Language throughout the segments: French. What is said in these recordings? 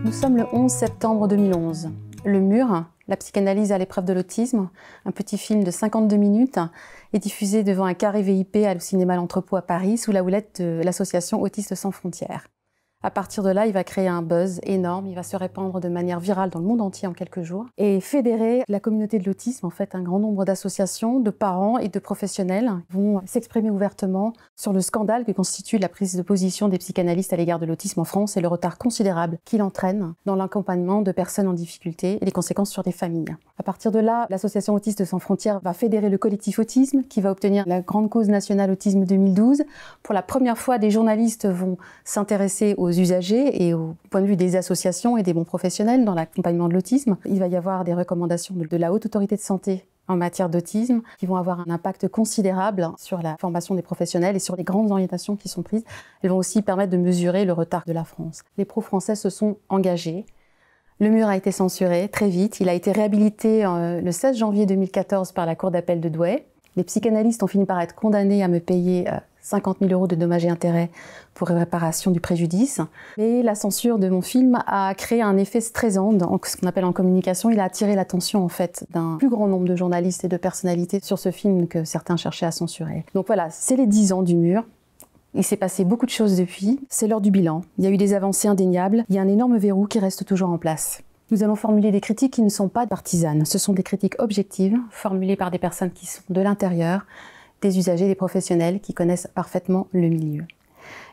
Nous sommes le 11 septembre 2011. Le Mur, la psychanalyse à l'épreuve de l'autisme, un petit film de 52 minutes, est diffusé devant un carré VIP au cinéma L'Entrepôt à Paris sous la houlette de l'association Autistes sans frontières. À partir de là, il va créer un buzz énorme, il va se répandre de manière virale dans le monde entier en quelques jours et fédérer la communauté de l'autisme. En fait, un grand nombre d'associations, de parents et de professionnels vont s'exprimer ouvertement sur le scandale que constitue la prise de position des psychanalystes à l'égard de l'autisme en France et le retard considérable qu'il entraîne dans l'accompagnement de personnes en difficulté et les conséquences sur les familles. À partir de là, l'association Autistes sans frontières va fédérer le collectif autisme qui va obtenir la grande cause nationale autisme 2012. Pour la première fois, des journalistes vont s'intéresser aux usagers et au point de vue des associations et des bons professionnels dans l'accompagnement de l'autisme. Il va y avoir des recommandations de la Haute Autorité de Santé en matière d'autisme qui vont avoir un impact considérable sur la formation des professionnels et sur les grandes orientations qui sont prises. Elles vont aussi permettre de mesurer le retard de la France. Les pros français se sont engagés. Le Mur a été censuré très vite. Il a été réhabilité le 16 janvier 2014 par la Cour d'appel de Douai. Les psychanalystes ont fini par être condamnés à me payer 50 000 € de dommages et intérêts pour réparation du préjudice. Mais la censure de mon film a créé un effet stressant, ce qu'on appelle en communication. Il a attiré l'attention en fait d'un plus grand nombre de journalistes et de personnalités sur ce film que certains cherchaient à censurer. Donc voilà, c'est les 10 ans du Mur. Il s'est passé beaucoup de choses depuis. C'est l'heure du bilan. Il y a eu des avancées indéniables. Il y a un énorme verrou qui reste toujours en place. Nous allons formuler des critiques qui ne sont pas partisanes. Ce sont des critiques objectives, formulées par des personnes qui sont de l'intérieur, des usagers, des professionnels qui connaissent parfaitement le milieu.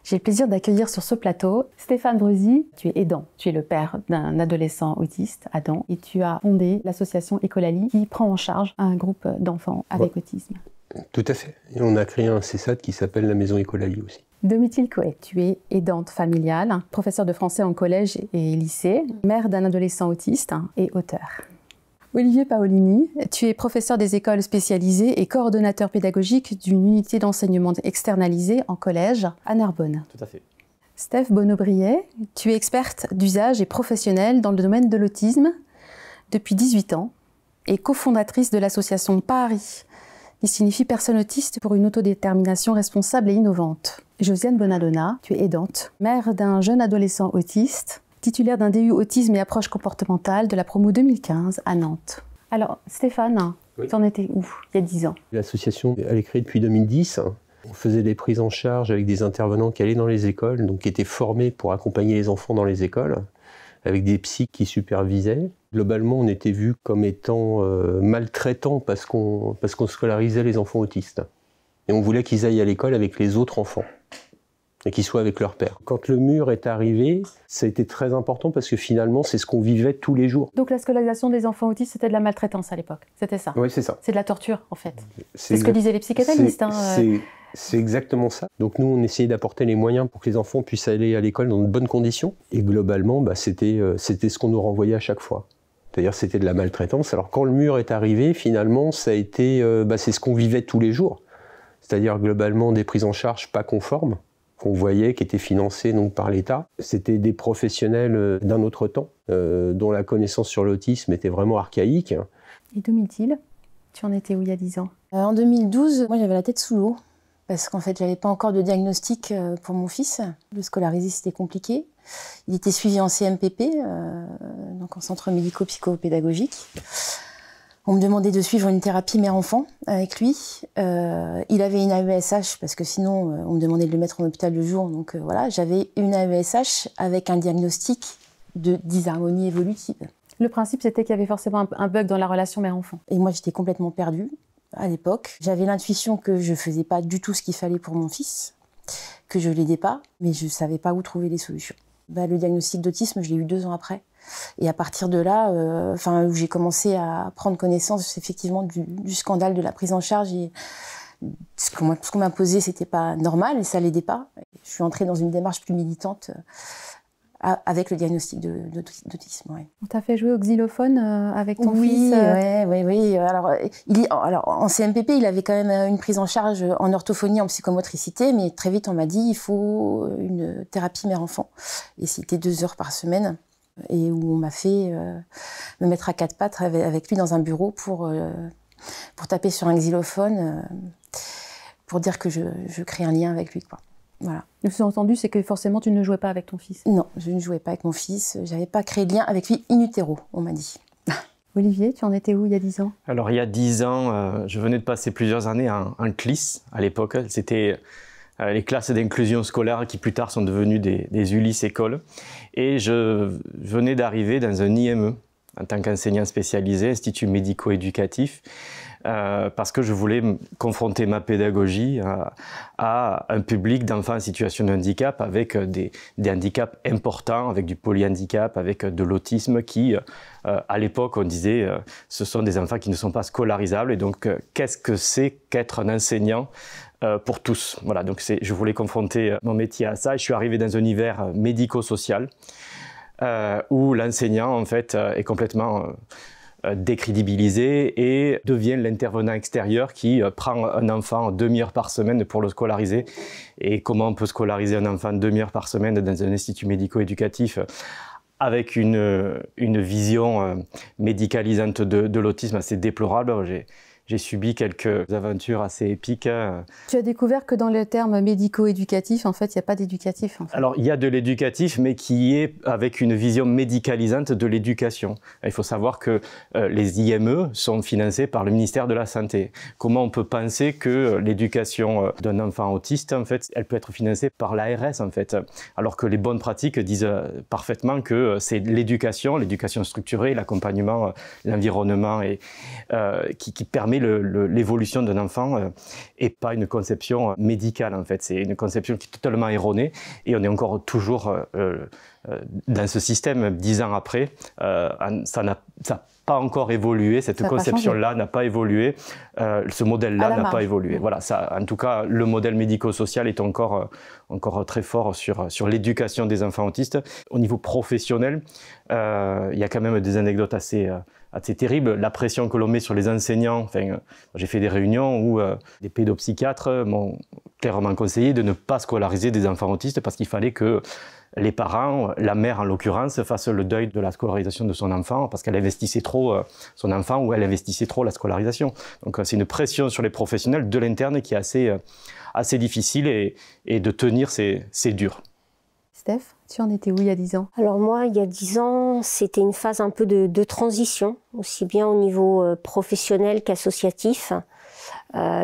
J'ai le plaisir d'accueillir sur ce plateau Stéphane Brusy. Tu es aidant, tu es le père d'un adolescent autiste, Adam, et tu as fondé l'association Écolalie qui prend en charge un groupe d'enfants avec autisme. Tout à fait. Et on a créé un CESAD qui s'appelle la Maison Écolalie aussi. Domitille Coët, tu es aidante familiale, professeure de français en collège et lycée, mère d'un adolescent autiste et auteur. Olivier Paolini, tu es professeur des écoles spécialisées et coordonnateur pédagogique d'une unité d'enseignement externalisée en collège à Narbonne. Tout à fait. Steph Bonneaubriet, tu es experte d'usage et professionnelle dans le domaine de l'autisme depuis 18 ans et cofondatrice de l'association Paris, qui signifie Personne autiste pour une autodétermination responsable et innovante. Josiane Bonadonna, tu es aidante, mère d'un jeune adolescent autiste, titulaire d'un DU autisme et approche comportementale de la promo 2015 à Nantes. Alors Stéphane, oui. Tu en étais où il y a 10 ans? L'association, elle est créée depuis 2010. On faisait des prises en charge avec des intervenants qui allaient dans les écoles, donc qui étaient formés pour accompagner les enfants dans les écoles, avec des psys qui supervisaient. Globalement, on était vus comme étant maltraitants parce qu'on scolarisait les enfants autistes. Et on voulait qu'ils aillent à l'école avec les autres enfants et qu'ils soient avec leur père. Quand le Mur est arrivé, ça a été très important parce que finalement, c'est ce qu'on vivait tous les jours. Donc la scolarisation des enfants autistes, c'était de la maltraitance à l'époque, c'était ça? Oui, c'est ça. C'est de la torture, en fait. C'est ce que disaient les psychanalystes. C'est exactement ça. Donc nous, on essayait d'apporter les moyens pour que les enfants puissent aller à l'école dans de bonnes conditions. Et globalement, c'était ce qu'on nous renvoyait à chaque fois. C'est-à-dire c'était de la maltraitance. Alors quand le Mur est arrivé, finalement, ça a été, c'est ce qu'on vivait tous les jours. C'est-à-dire globalement des prises en charge pas conformes, qu'on voyait, qui étaient financées donc, par l'État. C'était des professionnels d'un autre temps, dont la connaissance sur l'autisme était vraiment archaïque. Et Domitille, tu en étais où il y a 10 ans? En 2012, moi j'avais la tête sous l'eau, parce qu'en fait j'avais pas encore de diagnostic pour mon fils. Le scolariser c'était compliqué. Il était suivi en CMPP, donc en centre médico-psychopédagogique. On me demandait de suivre une thérapie mère-enfant avec lui. Il avait une AESH parce que sinon on me demandait de le mettre en hôpital de jour. Donc voilà, j'avais une AESH avec un diagnostic de dysharmonie évolutive. Le principe c'était qu'il y avait forcément un bug dans la relation mère-enfant. Et moi j'étais complètement perdue à l'époque. J'avais l'intuition que je faisais pas du tout ce qu'il fallait pour mon fils, que je l'aidais pas, mais je savais pas où trouver les solutions. Le diagnostic d'autisme, je l'ai eu 2 ans après. Et à partir de là, où j'ai commencé à prendre connaissance effectivement du scandale de la prise en charge. Et ce qu'on m'imposait, c'était pas normal et ça l'aidait pas. Je suis entrée dans une démarche plus militante avec le diagnostic d'autisme. Ouais. On t'a fait jouer au xylophone avec ton fils? Oui. Alors, en CMPP, il avait quand même une prise en charge en orthophonie, en psychomotricité, mais très vite, on m'a dit il faut une thérapie mère-enfant. Et c'était 2 heures par semaine. Et où on m'a fait me mettre à 4 pattes avec lui dans un bureau pour taper sur un xylophone, pour dire que je crée un lien avec lui, quoi. Voilà. Le sous-entendu, c'est que forcément, tu ne jouais pas avec ton fils. Non, je ne jouais pas avec mon fils. J'avais pas créé de lien avec lui in utero, on m'a dit. Olivier, tu en étais où il y a 10 ans? Alors, il y a 10 ans, je venais de passer plusieurs années en CLIS à l'époque. C'était les classes d'inclusion scolaire qui plus tard sont devenues des ULIS écoles. Et je venais d'arriver dans un IME en tant qu'enseignant spécialisé, Institut médico-éducatif, parce que je voulais confronter ma pédagogie à un public d'enfants en situation de handicap avec des handicaps importants, avec du polyhandicap, avec de l'autisme qui, à l'époque, on disait ce sont des enfants qui ne sont pas scolarisables. Et donc, qu'est-ce que c'est qu'être un enseignant pour tous? Voilà, donc je voulais confronter mon métier à ça. Et je suis arrivé dans un univers médico-social où l'enseignant, en fait, est complètement décrédibilisé et devient l'intervenant extérieur qui prend un enfant 2 heures par semaine pour le scolariser. Et comment on peut scolariser un enfant 2 heures par semaine dans un institut médico-éducatif avec une vision médicalisante de l'autisme assez déplorable? J'ai subi quelques aventures assez épiques. Tu as découvert que dans le terme médico-éducatif, en fait, il n'y a pas d'éducatif. En fait. Alors, il y a de l'éducatif, mais qui est avec une vision médicalisante de l'éducation. Il faut savoir que les IME sont financés par le ministère de la Santé. Comment on peut penser que l'éducation d'un enfant autiste, en fait, elle peut être financée par l'ARS, en fait, alors que les bonnes pratiques disent parfaitement que c'est l'éducation structurée, l'accompagnement, l'environnement, et qui permet l'évolution d'un enfant et pas une conception médicale, en fait. C'est une conception qui est totalement erronée et on est encore toujours dans ce système 10 ans après. Ça n'a pas encore évolué, cette conception-là n'a pas évolué, ce modèle-là n'a pas évolué. Voilà, ça, en tout cas, le modèle médico-social est encore très fort sur l'éducation des enfants autistes. Au niveau professionnel, il y a quand même des anecdotes assez terribles. La pression que l'on met sur les enseignants, enfin, j'ai fait des réunions où des pédopsychiatres m'ont clairement conseillé de ne pas scolariser des enfants autistes parce qu'il fallait que les parents, la mère en l'occurrence, fassent le deuil de la scolarisation de son enfant parce qu'elle investissait trop son enfant ou elle investissait trop la scolarisation. Donc c'est une pression sur les professionnels de l'interne qui est assez difficile et de tenir, c'est dur. Steph, tu en étais où il y a 10 ans? Alors moi, il y a 10 ans, c'était une phase un peu de transition, aussi bien au niveau professionnel qu'associatif,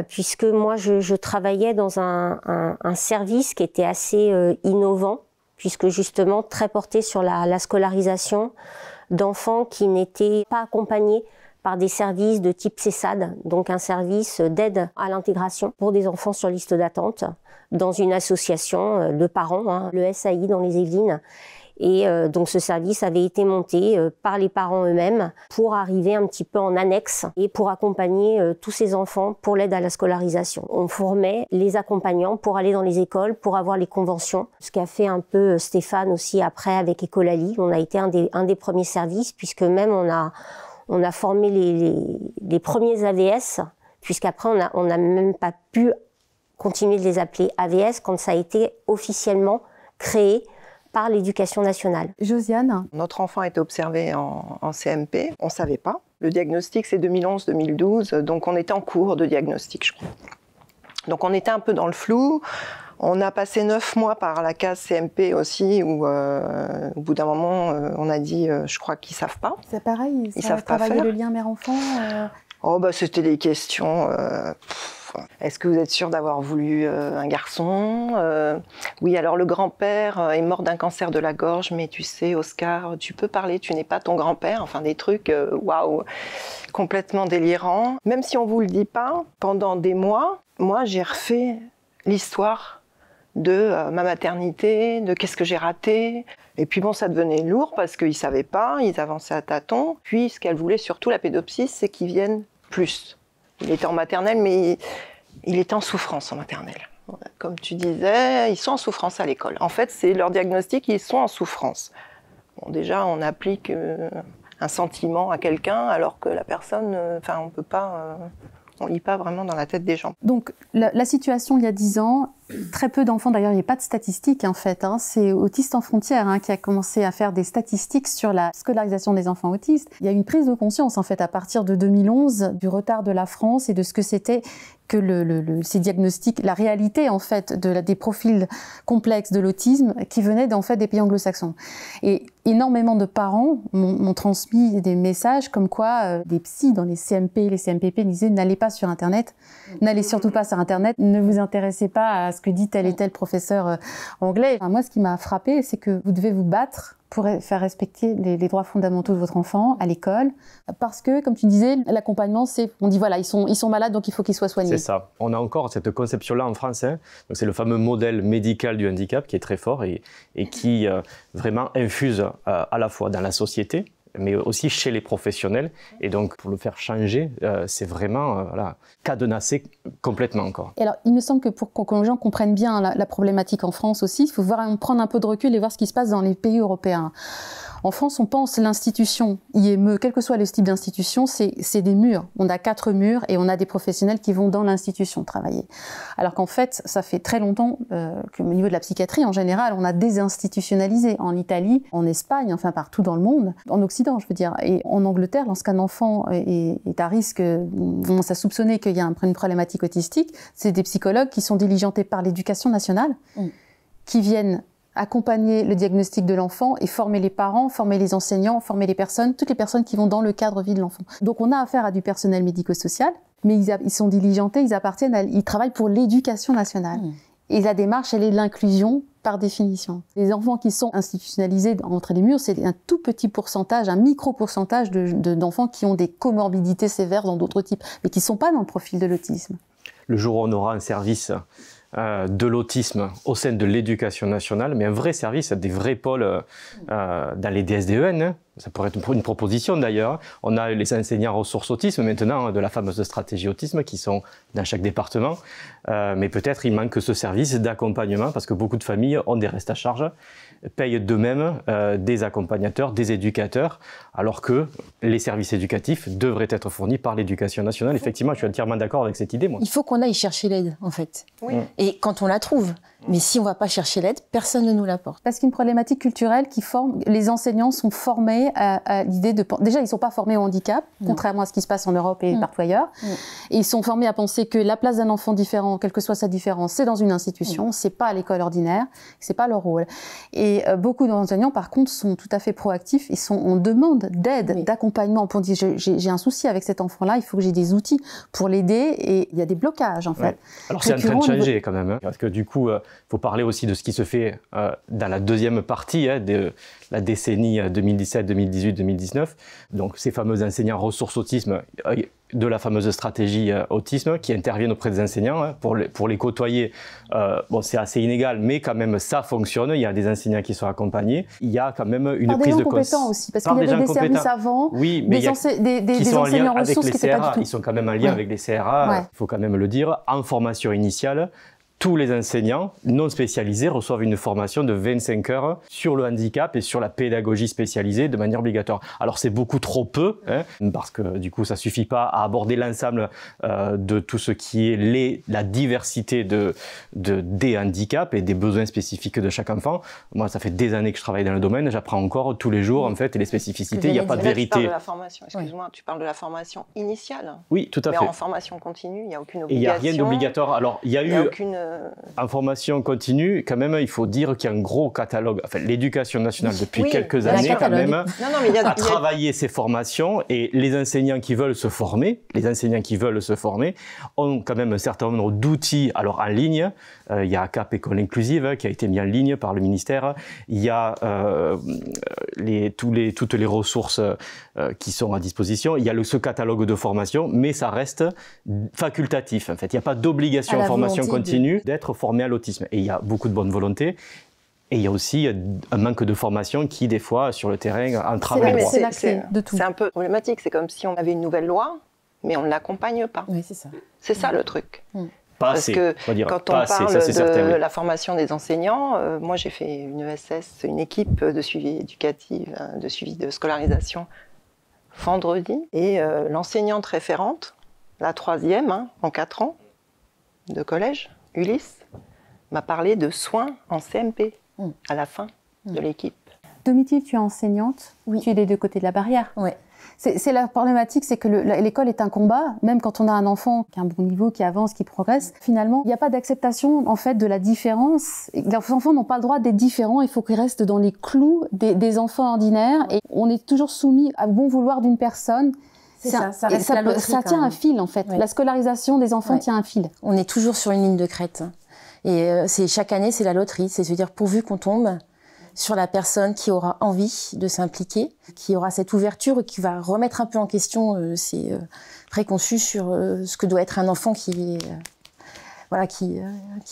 puisque moi, je travaillais dans un service qui était assez innovant, puisque justement très porté sur la scolarisation d'enfants qui n'étaient pas accompagnés par des services de type CESAD, donc un service d'aide à l'intégration pour des enfants sur liste d'attente, dans une association de parents, le SAI dans les Yvelines. Et donc ce service avait été monté par les parents eux-mêmes pour arriver un petit peu en annexe et pour accompagner tous ces enfants pour l'aide à la scolarisation. On formait les accompagnants pour aller dans les écoles, pour avoir les conventions, ce qu'a fait un peu Stéphane aussi après avec Ecolali. On a été un des premiers services puisque même on a formé les premiers AVS, puisqu'après on n'a même pas pu continuer de les appeler AVS quand ça a été officiellement créé par l'Éducation nationale. Josiane? Notre enfant a été observé en CMP, on ne savait pas. Le diagnostic, c'est 2011-2012, donc on était en cours de diagnostic, je crois. Donc on était un peu dans le flou. On a passé 9 mois par la case CMP aussi, où au bout d'un moment, on a dit, je crois qu'ils ne savent pas. C'est pareil, ils savent pas travailler faire. le lien mère-enfant Oh, bah, c'était des questions... Est-ce que vous êtes sûr d'avoir voulu un garçon? Oui, alors le grand-père est mort d'un cancer de la gorge, mais tu sais, Oscar, tu peux parler, tu n'es pas ton grand-père. Enfin, des trucs, waouh, complètement délirants. Même si on ne vous le dit pas, pendant des mois, moi, j'ai refait l'histoire de ma maternité, de qu'est-ce que j'ai raté. Et puis bon, ça devenait lourd parce qu'ils ne savaient pas, ils avançaient à tâtons. Puis ce qu'elle voulait surtout, la pédopsie, c'est qu'ils viennent plus. Il était en maternelle, mais il était en souffrance en maternelle. Comme tu disais, ils sont en souffrance à l'école. En fait, c'est leur diagnostic, ils sont en souffrance. Bon, déjà, on applique un sentiment à quelqu'un, alors que la personne, on peut pas, on lit pas vraiment dans la tête des gens. Donc, la situation il y a 10 ans, très peu d'enfants, d'ailleurs il n'y a pas de statistiques en fait, c'est Autistes sans frontières qui a commencé à faire des statistiques sur la scolarisation des enfants autistes. Il y a une prise de conscience en fait à partir de 2011 du retard de la France et de ce que c'était que ces diagnostics, la réalité en fait des profils complexes de l'autisme qui venaient en fait des pays anglo-saxons. Et énormément de parents m'ont transmis des messages comme quoi des psys dans les CMP, les CMPP disaient n'allez pas sur Internet, n'allez surtout pas sur Internet, ne vous intéressez pas à ce que dit tel et tel professeur anglais. Enfin, moi, ce qui m'a frappé, c'est que vous devez vous battre pour faire respecter les droits fondamentaux de votre enfant à l'école. Parce que, comme tu disais, l'accompagnement, on dit voilà, ils sont malades, donc il faut qu'ils soient soignés. C'est ça. On a encore cette conception-là en France. Donc c'est le fameux modèle médical du handicap qui est très fort et qui vraiment infuse à la fois dans la société, mais aussi chez les professionnels. Et donc, pour le faire changer, c'est vraiment cadenassé complètement encore. Et alors, il me semble que pour que les gens comprennent bien la problématique en France aussi, il faut prendre un peu de recul et voir ce qui se passe dans les pays européens. En France, on pense l'institution IME, quel que soit le type d'institution, c'est des murs. On a 4 murs et on a des professionnels qui vont dans l'institution travailler. Alors qu'en fait, ça fait très longtemps qu'au niveau de la psychiatrie, en général, on a désinstitutionnalisé. En Italie, en Espagne, enfin partout dans le monde, en Occident, je veux dire. Et en Angleterre, lorsqu'un enfant est à risque, on commence à soupçonner qu'il y a une problématique autistique, c'est des psychologues qui sont diligentés par l'éducation nationale, qui viennent accompagner le diagnostic de l'enfant et former les parents, former les enseignants, former les personnes, toutes les personnes qui vont dans le cadre vie de l'enfant. Donc on a affaire à du personnel médico-social, mais ils sont diligentés, ils travaillent pour l'éducation nationale. Et la démarche, elle est de l'inclusion par définition. Les enfants qui sont institutionnalisés entre les murs, c'est un tout petit pourcentage, un micro-pourcentage d'enfants qui ont des comorbidités sévères dans d'autres types, mais qui ne sont pas dans le profil de l'autisme. Le jour où on aura un service de l'autisme au sein de l'éducation nationale, mais un vrai service, des vrais pôles dans les DSDEN. Ça pourrait être une proposition d'ailleurs. On a les enseignants ressources autisme maintenant, de la fameuse stratégie autisme qui sont dans chaque département. Mais peut-être il manque ce service d'accompagnement parce que beaucoup de familles ont des restes à charge, payent d'eux-mêmes des accompagnateurs, des éducateurs, alors que les services éducatifs devraient être fournis par l'éducation nationale. Effectivement, je suis entièrement d'accord avec cette idée, moi. Il faut qu'on aille chercher l'aide, en fait. Oui. Et quand on la trouve. Mais si on ne va pas chercher l'aide, personne ne nous l'apporte. Parce qu'une problématique culturelle qui forme, les enseignants sont formés à l'idée de... Déjà, ils ne sont pas formés au handicap, contrairement à ce qui se passe en Europe et partout ailleurs. Et ils sont formés à penser que la place d'un enfant différent, quelle que soit sa différence, c'est dans une institution, c'est pas à l'école ordinaire, c'est pas leur rôle. Et beaucoup d'enseignants, par contre, sont tout à fait proactifs, ils sont en demande d'aide, d'accompagnement, pour dire j'ai un souci avec cet enfant-là, il faut que j'ai des outils pour l'aider, et il y a des blocages, en fait. Alors c'est en train de changer quand même, parce que du coup... Il faut parler aussi de ce qui se fait dans la deuxième partie de la décennie 2017, 2018, 2019. Donc ces fameux enseignants ressources autisme de la fameuse stratégie autisme qui interviennent auprès des enseignants pour les côtoyer. Bon, c'est assez inégal, mais quand même ça fonctionne. Il y a des enseignants qui sont accompagnés. Il y a quand même une prise de conscience. Compétents aussi, parce qu'il y avait des services avant, oui, mais des enseignants ressources qui n'étaient pas du tout. Ils sont quand même en lien avec les CRA, il faut quand même le dire, en formation initiale. Tous les enseignants non spécialisés reçoivent une formation de 25 heures sur le handicap et sur la pédagogie spécialisée de manière obligatoire. Alors c'est beaucoup trop peu, parce que du coup ça suffit pas à aborder l'ensemble de tout ce qui est la diversité des handicaps et des besoins spécifiques de chaque enfant. Moi ça fait des années que je travaille dans le domaine, j'apprends encore tous les jours en fait les spécificités, il n'y a pas de vérité. Tu parles de la formation, excuse-moi, tu parles de la formation initiale. Oui, tout à fait. Mais en formation continue, il n'y a aucune obligation. Il n'y a rien d'obligatoire. Alors il y a eu... En formation continue, quand même, il faut dire qu'il y a un gros catalogue. Enfin, l'éducation nationale, depuis quelques années, quand même, a travaillé ces formations et les enseignants qui veulent se former, ont quand même un certain nombre d'outils. Alors, en ligne, il y a CAP École Inclusive qui a été mis en ligne par le ministère. Il y a toutes les ressources qui sont à disposition. Il y a ce catalogue de formation, mais ça reste facultatif. En fait, il n'y a pas d'obligation en formation continue d'être formé à l'autisme. Et il y a beaucoup de bonne volonté. Et il y a aussi un manque de formation qui, des fois, sur le terrain, entrave les droits. C'est la clé de tout. C'est un peu problématique. C'est comme si on avait une nouvelle loi, mais on ne l'accompagne pas. Oui, c'est ça. C'est ça le truc. Pas Parce assez, que quand on parle de la formation des enseignants, moi j'ai fait une ESS, une équipe de suivi éducatif, de suivi de scolarisation vendredi. Et l'enseignante référente, la 3e en 4 ans de collège, Ulysse, m'a parlé de soins en CMP à la fin de l'équipe. Domitille, tu es enseignante, Oui. Tu es des deux côtés de la barrière. Ouais. C'est la problématique, c'est que l'école est un combat, même quand on a un enfant qui a un bon niveau, qui avance, qui progresse. Finalement, il n'y a pas d'acceptation en fait de la différence. Les enfants n'ont pas le droit d'être différents. Il faut qu'ils restent dans les clous des enfants ordinaires. Et on est toujours soumis au bon vouloir d'une personne. Ça reste la loterie, ça quand tient même. un fil en fait. Ouais. La scolarisation des enfants Ouais. tient un fil. On est toujours sur une ligne de crête. Et chaque année, c'est la loterie. C'est se dire, pourvu qu'on tombe sur la personne qui aura envie de s'impliquer, qui aura cette ouverture et qui va remettre un peu en question ses préconçus sur ce que doit être un enfant qui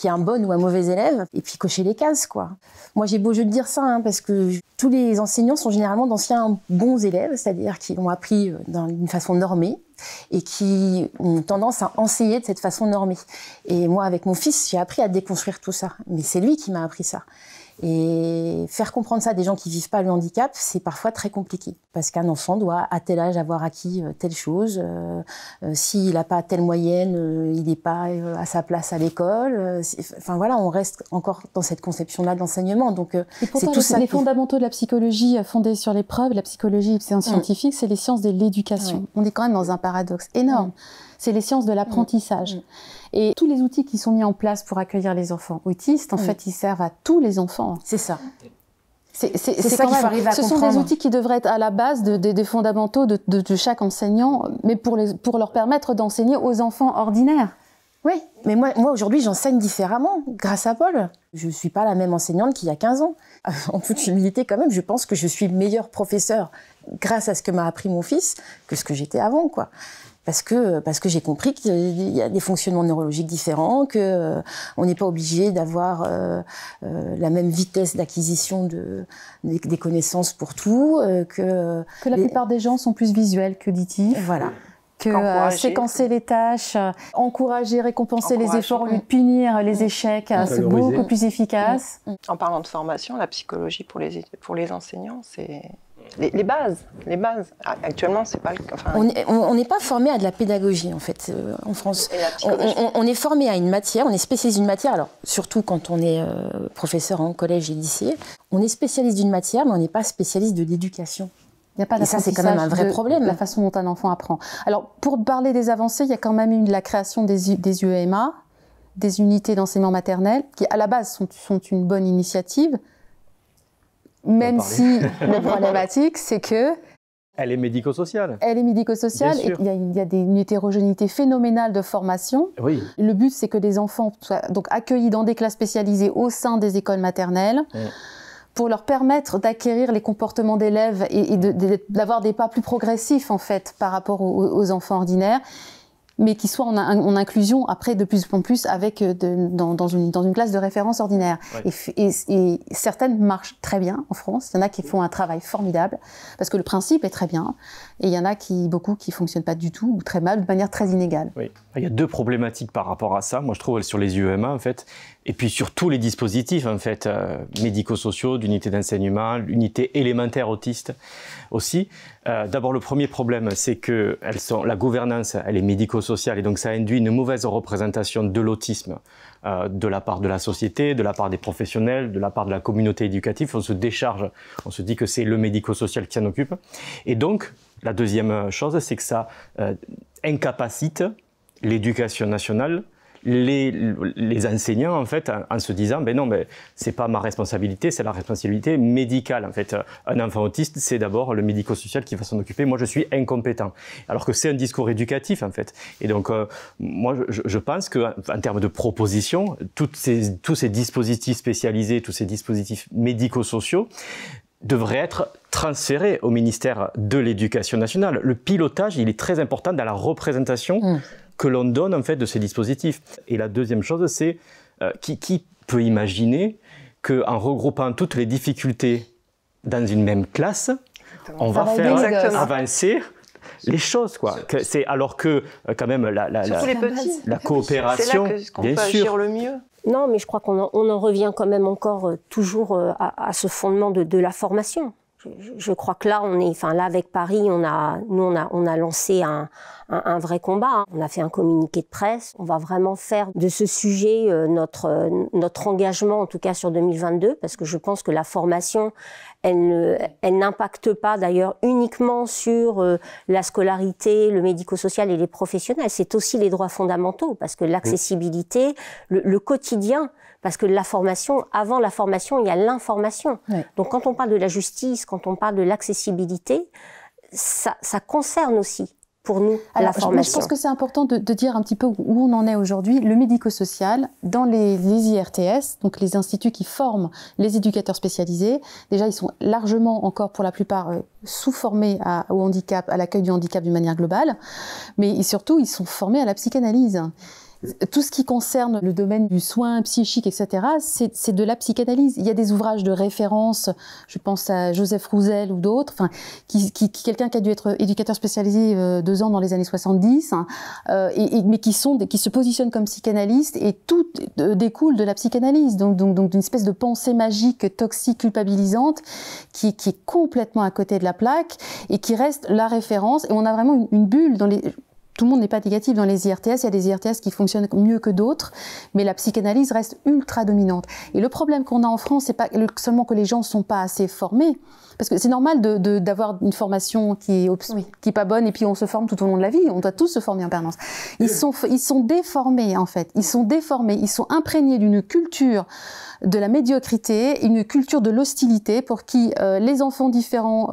est un bon ou un mauvais élève, et puis cocher les cases, quoi. Moi, j'ai beau jeu de dire ça, hein, parce que tous les enseignants sont généralement d'anciens bons élèves, c'est-à-dire qui ont appris d'une façon normée, et qui ont tendance à enseigner de cette façon normée. Et moi, avec mon fils, j'ai appris à déconstruire tout ça. Mais c'est lui qui m'a appris ça. Et faire comprendre ça à des gens qui vivent pas le handicap, c'est parfois très compliqué. Parce qu'un enfant doit, à tel âge, avoir acquis telle chose. S'il n'a pas telle moyenne, il n'est pas à sa place à l'école. Enfin voilà, on reste encore dans cette conception-là de l'enseignement. Donc Et pourtant, c'est tout ça les qui- fondamentaux de la psychologie fondés sur les preuves, la psychologie scientifique, c'est les sciences de l'éducation. Ouais. On est quand même dans un paradoxe énorme. C'est les sciences de l'apprentissage. Et tous les outils qui sont mis en place pour accueillir les enfants autistes, en fait, ils servent à tous les enfants. C'est ça. C'est ça quand qu'il faut même- arriver à ce sont des comprendre. outils qui devraient être à la base des fondamentaux de chaque enseignant, mais pour leur permettre d'enseigner aux enfants ordinaires. Oui, mais moi aujourd'hui, j'enseigne différemment grâce à Paul. Je ne suis pas la même enseignante qu'il y a 15 ans. En toute humilité quand même, je pense que je suis meilleure professeure grâce à ce que m'a appris mon fils que ce que j'étais avant, quoi. Parce que j'ai compris qu'il y a des fonctionnements neurologiques différents, que on n'est pas obligé d'avoir la même vitesse d'acquisition des connaissances pour tout, Que la plupart des gens sont plus visuels qu'auditifs. voilà. Que Encourager. séquencer les tâches, encourager, récompenser les Encourager. efforts au lieu de punir les échecs, c'est Valoriser. beaucoup plus efficace. En parlant de formation, la psychologie pour les enseignants, c'est les bases. Les bases. Actuellement, c'est pas le cas. Enfin, On n'est pas formé à de la pédagogie en fait en France. Et la psychologie. On est formé à une matière, on est spécialiste d'une matière. Alors surtout quand on est professeur en collège et lycée, on est spécialiste d'une matière, mais on n'est pas spécialiste de l'éducation. Il n'y a pas Et ça, c'est quand même un vrai d'apprentissage de problème. La façon dont un enfant apprend. Alors, pour parler des avancées, il y a quand même eu la création des UEMA, des unités d'enseignement maternel, qui à la base sont une bonne initiative, même si la problématique, c'est que Elle est médico-sociale. elle est médico-sociale Bien et sûr. qu'il y a une hétérogénéité phénoménale de formation. Oui. Le but, c'est que les enfants soient donc accueillis dans des classes spécialisées au sein des écoles maternelles pour leur permettre d'acquérir les comportements d'élèves et d'avoir des pas plus progressifs, en fait, par rapport aux enfants ordinaires, mais qui soient en inclusion, après, de plus en plus, avec dans une classe de référence ordinaire. Ouais. Et certaines marchent très bien en France. Il y en a qui font un travail formidable, parce que le principe est très bien. Et il y en a beaucoup qui fonctionnent pas du tout, ou très mal, de manière très inégale. Oui. Il y a deux problématiques par rapport à ça, moi je trouve, sur les UEMA en fait, et puis sur tous les dispositifs en fait, médico-sociaux, d'unités d'enseignement, l'unité élémentaire autiste aussi. D'abord le premier problème, c'est que la gouvernance, elle est médico-sociale, et donc ça induit une mauvaise représentation de l'autisme de la part de la société, de la part des professionnels, de la part de la communauté éducative. On se décharge, on se dit que c'est le médico-social qui s'en occupe. Et donc, la deuxième chose, c'est que ça incapacite l'éducation nationale, les enseignants en fait, en se disant ben non, ben c'est pas ma responsabilité, c'est la responsabilité médicale en fait. Un enfant autiste, c'est d'abord le médico-social qui va s'en occuper. Moi, je suis incompétent. Alors que c'est un discours éducatif en fait. Et donc, moi, je pense que en termes de propositions, tous ces dispositifs spécialisés, tous ces dispositifs médico-sociaux devrait être transféré au ministère de l'Éducation nationale. Le pilotage, il est très important dans la représentation que l'on donne en fait de ces dispositifs. Et la deuxième chose, c'est qui peut imaginer qu'en regroupant toutes les difficultés dans une même classe, on va faire avancer les choses, quoi. Alors que quand même surtout les petits. la coopération, c'est là qu'on bien peut sûr, agir le mieux. Non, mais je crois qu'on en revient quand même encore toujours à ce fondement de la formation. Je crois que là, avec Paris, on a lancé un un vrai combat. On a fait un communiqué de presse. On va vraiment faire de ce sujet notre engagement, en tout cas sur 2022, parce que je pense que la formation, elle n'impacte pas d'ailleurs uniquement sur la scolarité, le médico-social et les professionnels. C'est aussi les droits fondamentaux, parce que l'accessibilité, le quotidien, parce que la formation, avant la formation, il y a l'information. Oui. Donc quand on parle de la justice, quand on parle de l'accessibilité, ça concerne aussi pour nous la formation. Je pense que c'est important de dire un petit peu où on en est aujourd'hui. Le médico-social, dans les IRTS, donc les instituts qui forment les éducateurs spécialisés, déjà ils sont largement encore pour la plupart sous-formés au handicap, à l'accueil du handicap d'une manière globale, mais surtout ils sont formés à la psychanalyse. Tout ce qui concerne le domaine du soin psychique, etc., c'est de la psychanalyse. Il y a des ouvrages de référence, je pense à Joseph Roussel ou d'autres, enfin, quelqu'un qui a dû être éducateur spécialisé 2 ans dans les années 70, mais qui se positionnent comme psychanalystes, et tout découle de la psychanalyse, donc d'une espèce de pensée magique, toxique, culpabilisante, qui est complètement à côté de la plaque, et qui reste la référence, et on a vraiment une bulle dans les... Tout le monde n'est pas négatif dans les IRTS, il y a des IRTS qui fonctionnent mieux que d'autres, mais la psychanalyse reste ultra dominante. Et le problème qu'on a en France, c'est pas seulement que les gens ne sont pas assez formés, parce que c'est normal d'avoir une formation qui est pas bonne, et puis on se forme tout au long de la vie, on doit tous se former en permanence. Ils sont déformés en fait, ils sont déformés, ils sont imprégnés d'une culture de la médiocrité, une culture de l'hostilité pour qui les enfants différents,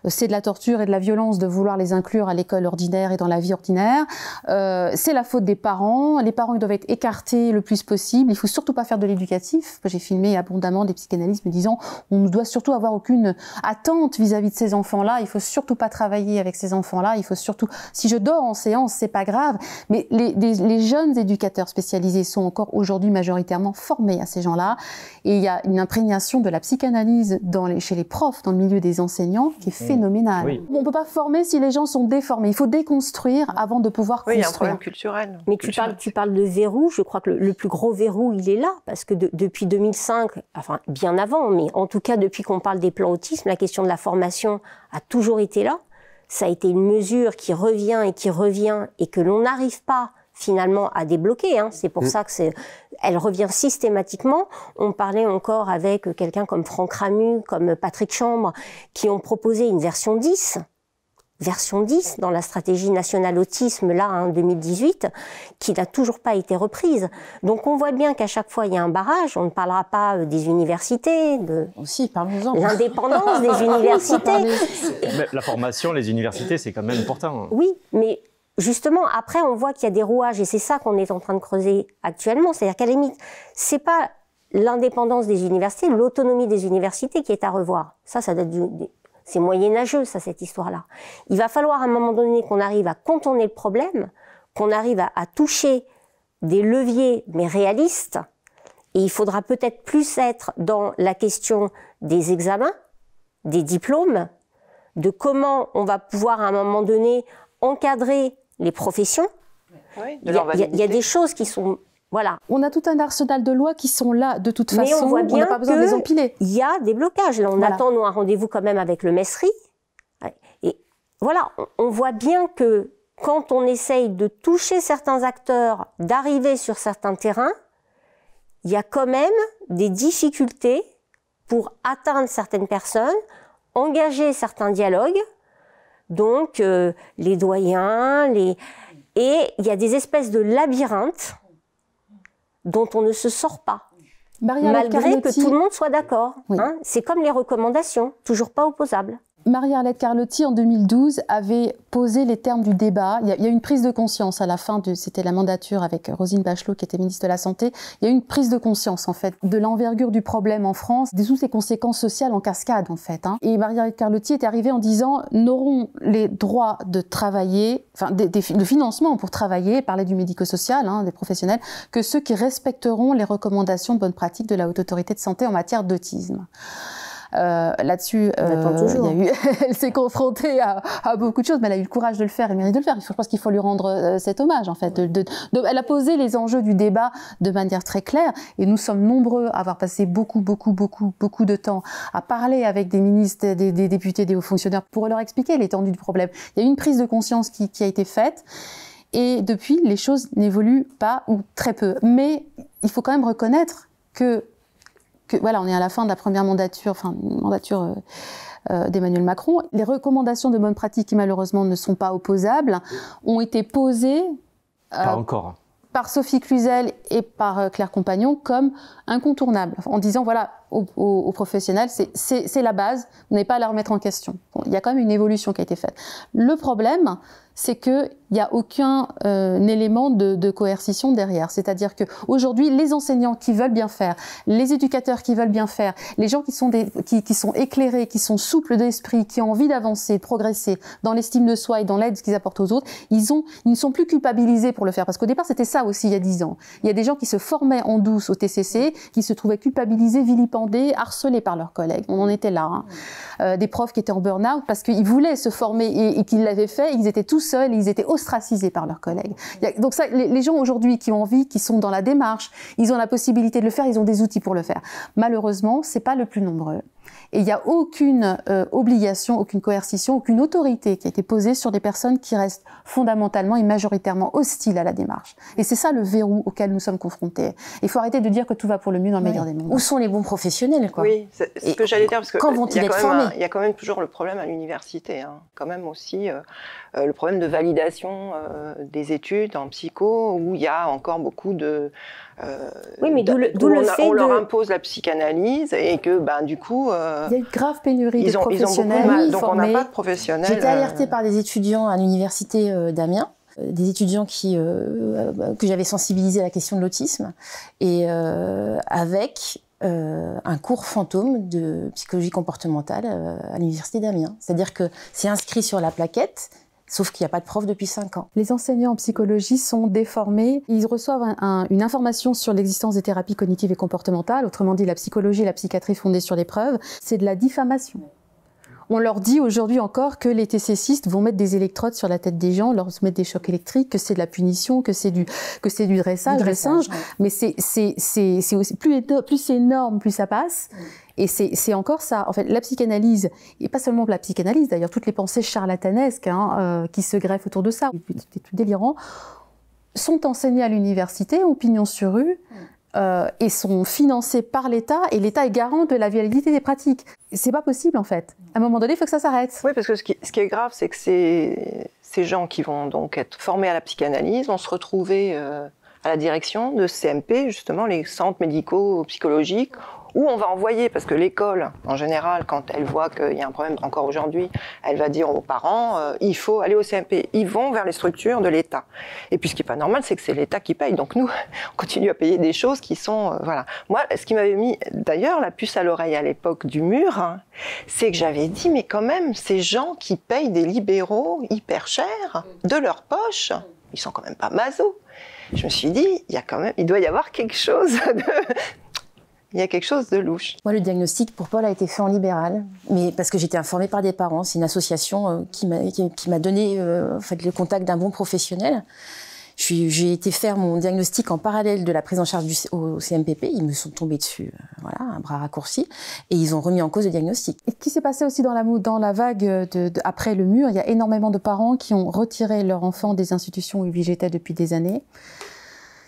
c'est de la torture et de la violence de vouloir les inclure à l'école ordinaire et dans la vie ordinaire. C'est la faute des parents. Les parents, ils doivent être écartés le plus possible. Il faut surtout pas faire de l'éducatif. J'ai filmé abondamment des psychanalystes me disant on ne doit surtout avoir aucune attente vis-à-vis de ces enfants-là. Il faut surtout pas travailler avec ces enfants-là. Il faut surtout, si je dors en séance, c'est pas grave. Mais les jeunes éducateurs spécialisés sont encore aujourd'hui majoritairement formés à ces gens-là. Et il y a une imprégnation de la psychanalyse chez les profs, dans le milieu des enseignants, qui est phénoménale. Oui. On peut pas former si les gens sont déformés. Il faut déconstruire avant de pouvoir construire. Oui, il y a un problème culturel. Mais tu parles de verrou. Je crois que le plus gros verrou, il est là. Parce que depuis 2005, enfin bien avant, mais en tout cas depuis qu'on parle des plans autisme, la question de la formation a toujours été là. Ça a été une mesure qui revient et que l'on n'arrive pas finalement à débloquer. C'est pour ça que elle revient systématiquement. On parlait encore avec quelqu'un comme Franck Ramu, comme Patrick Chambre, qui ont proposé une version 10 dans la stratégie nationale autisme, là, en 2018, qui n'a toujours pas été reprise. Donc on voit bien qu'à chaque fois, il y a un barrage. On ne parlera pas des universités, aussi, parlons-en. L'indépendance des universités. Mais la formation, les universités, c'est quand même important. Oui, mais justement, après, on voit qu'il y a des rouages, et c'est ça qu'on est en train de creuser actuellement. C'est-à-dire qu'à la limite, c'est pas l'indépendance des universités, l'autonomie des universités qui est à revoir. Ça date c'est moyenâgeux, cette histoire-là. Il va falloir à un moment donné qu'on arrive à contourner le problème, qu'on arrive à toucher des leviers, mais réalistes, et il faudra peut-être plus être dans la question des examens, des diplômes, de comment on va pouvoir à un moment donné encadrer les professions. Oui, il y a des choses qui sont... Voilà. On a tout un arsenal de lois qui sont là de toute façon, on n'a pas besoin de les empiler. Il y a des blocages. Là, on attend un rendez-vous quand même avec le MESRI. Et voilà, on voit bien que quand on essaye de toucher certains acteurs, d'arriver sur certains terrains, il y a quand même des difficultés pour atteindre certaines personnes, engager certains dialogues. Donc, les doyens, et il y a des espèces de labyrinthes dont on ne se sort pas, malgré que tout le monde soit d'accord. Oui. C'est comme les recommandations, toujours pas opposables. Marie-Arlette Carlotti, en 2012, avait posé les termes du débat. Il y a eu une prise de conscience à la fin c'était la mandature avec Roselyne Bachelot, qui était ministre de la Santé. Il y a eu une prise de conscience, en fait, de l'envergure du problème en France, de toutes ses conséquences sociales en cascade, en fait. Et Marie-Arlette Carlotti est arrivée en disant « N'auront les droits de travailler, enfin, de financement pour travailler, parler du médico-social, des professionnels, que ceux qui respecteront les recommandations de bonne pratique de la Haute Autorité de Santé en matière d'autisme ». Là-dessus, elle s'est confrontée à beaucoup de choses, mais elle a eu le courage de le faire, elle mérite de le faire. Je pense qu'il faut lui rendre cet hommage, en fait. Elle a posé les enjeux du débat de manière très claire, et nous sommes nombreux à avoir passé beaucoup de temps à parler avec des ministres, des députés, des hauts fonctionnaires pour leur expliquer l'étendue du problème. Il y a eu une prise de conscience qui a été faite, et depuis, les choses n'évoluent pas ou très peu. Mais il faut quand même reconnaître que voilà, on est à la fin de la première mandature, d'Emmanuel Macron. Les recommandations de bonne pratique qui malheureusement ne sont pas opposables ont été posées pas encore. Par Sophie Cluzel et par Claire Compagnon comme incontournables, en disant voilà, aux professionnels, c'est la base, vous n'avez pas à la remettre en question. Bon, il y a quand même une évolution qui a été faite. Le problème, c'est qu'il n'y a aucun élément de coercition derrière. C'est-à-dire qu'aujourd'hui, les enseignants qui veulent bien faire, les éducateurs qui veulent bien faire, les gens qui sont éclairés, qui sont souples d'esprit, qui ont envie d'avancer, de progresser dans l'estime de soi et dans l'aide qu'ils apportent aux autres, ils ne sont plus culpabilisés pour le faire. Parce qu'au départ, c'était ça aussi il y a 10 ans. Il y a des gens qui se formaient en douce au TCC, qui se trouvaient culpabilisés, vilipendés, harcelés par leurs collègues. On en était là. Des profs qui étaient en burn-out parce qu'ils voulaient se former et qu'ils l'avaient fait, ils étaient tous seuls et ils étaient ostracisés par leurs collègues. Donc ça, les gens aujourd'hui qui ont envie, qui sont dans la démarche, ils ont la possibilité de le faire, ils ont des outils pour le faire. Malheureusement, c'est pas le plus nombreux. Et il n'y a aucune obligation, aucune coercition, aucune autorité qui a été posée sur des personnes qui restent fondamentalement et majoritairement hostiles à la démarche. Et c'est ça le verrou auquel nous sommes confrontés. Il faut arrêter de dire que tout va pour le mieux dans le meilleur des mondes. Où sont les bons professionnels, quoi? Oui, c'est ce que j'allais dire, parce que quand vont-ils être formés? Il y a quand même toujours le problème à l'université, hein. Quand même aussi le problème de validation des études en psycho, où il y a encore beaucoup de... oui, mais d'où le fait on leur impose la psychanalyse et que, du coup... il y a une grave pénurie de professionnels. Ils ont beaucoup de mal, donc on n'a pas de professionnels. J'ai été alertée par des étudiants à l'université d'Amiens, des étudiants que j'avais sensibilisés à la question de l'autisme, et avec un cours fantôme de psychologie comportementale à l'université d'Amiens. C'est-à-dire que c'est inscrit sur la plaquette, sauf qu'il n'y a pas de prof depuis 5 ans. Les enseignants en psychologie sont déformés. Ils reçoivent une information sur l'existence des thérapies cognitives et comportementales, autrement dit la psychologie et la psychiatrie fondées sur les preuves. C'est de la diffamation. On leur dit aujourd'hui encore que les TCCistes vont mettre des électrodes sur la tête des gens, leur mettre des chocs électriques, que c'est de la punition, que c'est du dressage, des singes. Ouais. Mais c'est aussi plus c'est énorme, plus ça passe. Et c'est encore ça. En fait, la psychanalyse, et pas seulement la psychanalyse, d'ailleurs, toutes les pensées charlatanesques qui se greffent autour de ça, c'est tout délirant, sont enseignées à l'université, ont pignon sur rue, et sont financées par l'État, et l'État est garant de la viabilité des pratiques. C'est pas possible, en fait. À un moment donné, il faut que ça s'arrête. Oui, parce que ce qui est grave, c'est que ces gens qui vont donc être formés à la psychanalyse vont se retrouver à la direction de CMP, justement, les centres médicaux psychologiques, où on va envoyer, parce que l'école, en général, quand elle voit qu'il y a un problème encore aujourd'hui, elle va dire aux parents, il faut aller au CMP. Ils vont vers les structures de l'État. Et puis ce qui n'est pas normal, c'est que c'est l'État qui paye. Donc nous, on continue à payer des choses qui sont... voilà. Moi, ce qui m'avait mis, d'ailleurs, la puce à l'oreille à l'époque du mur, c'est que j'avais dit, mais quand même, ces gens qui payent des libéraux hyper chers de leur poche, ils sont quand même pas masos. Je me suis dit, il doit y avoir quelque chose de... Il y a quelque chose de louche. Moi, le diagnostic pour Paul a été fait en libéral, mais parce que j'étais informée par des parents. C'est une association qui m'a donné en fait, le contact d'un bon professionnel. J'ai été faire mon diagnostic en parallèle de la prise en charge au CMPP. Ils me sont tombés dessus, voilà, un bras raccourci, et ils ont remis en cause le diagnostic. Et ce qui s'est passé aussi dans la vague après le mur, il y a énormément de parents qui ont retiré leur enfant des institutions où ils végétaient depuis des années.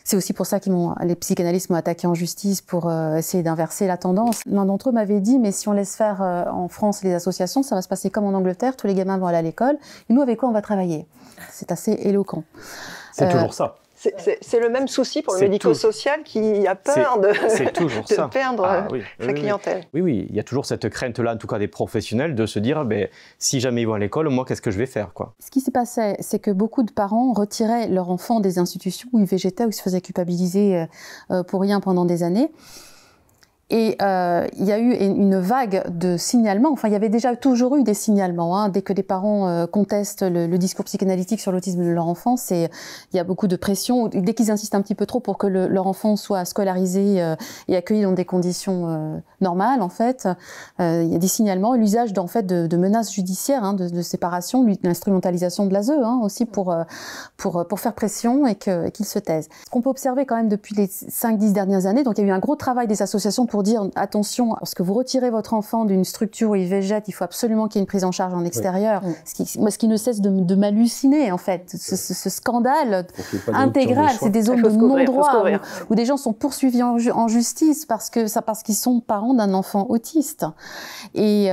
C'est aussi pour ça que les psychanalystes m'ont attaqué en justice pour essayer d'inverser la tendance. L'un d'entre eux m'avait dit, mais si on laisse faire en France les associations, ça va se passer comme en Angleterre, tous les gamins vont aller à l'école, et nous, avec quoi on va travailler? C'est assez éloquent. C'est toujours ça. C'est le même souci pour le médico-social qui a peur de perdre sa clientèle. Oui, il y a toujours cette crainte-là, en tout cas des professionnels, de se dire, si jamais ils vont à l'école, moi, qu'est-ce que je vais faire, quoi. Ce qui s'est passé, c'est que beaucoup de parents retiraient leur enfant des institutions où ils végétaient, où ils se faisaient culpabiliser pour rien pendant des années. Et il y a eu une vague de signalements. Enfin, il y avait déjà toujours eu des signalements. Hein. Dès que les parents contestent le discours psychanalytique sur l'autisme de leur enfant, il y a beaucoup de pression. Dès qu'ils insistent un petit peu trop pour que leur enfant soit scolarisé et accueilli dans des conditions normales, en fait, il y a des signalements. Et l'usage de menaces judiciaires, hein, de séparation, l'instrumentalisation de l'ASE hein, aussi pour faire pression et qu'ils se taisent. Ce qu'on peut observer quand même depuis les 5-10 dernières années, donc il y a eu un gros travail des associations pour dire attention, lorsque vous retirez votre enfant d'une structure où il végète, il faut absolument qu'il y ait une prise en charge en extérieur. Oui. Ce qui ne cesse de m'halluciner en fait, ce scandale intégral, c'est des zones de non-droit où des gens sont poursuivis en justice parce qu'ils sont parents d'un enfant autiste. Et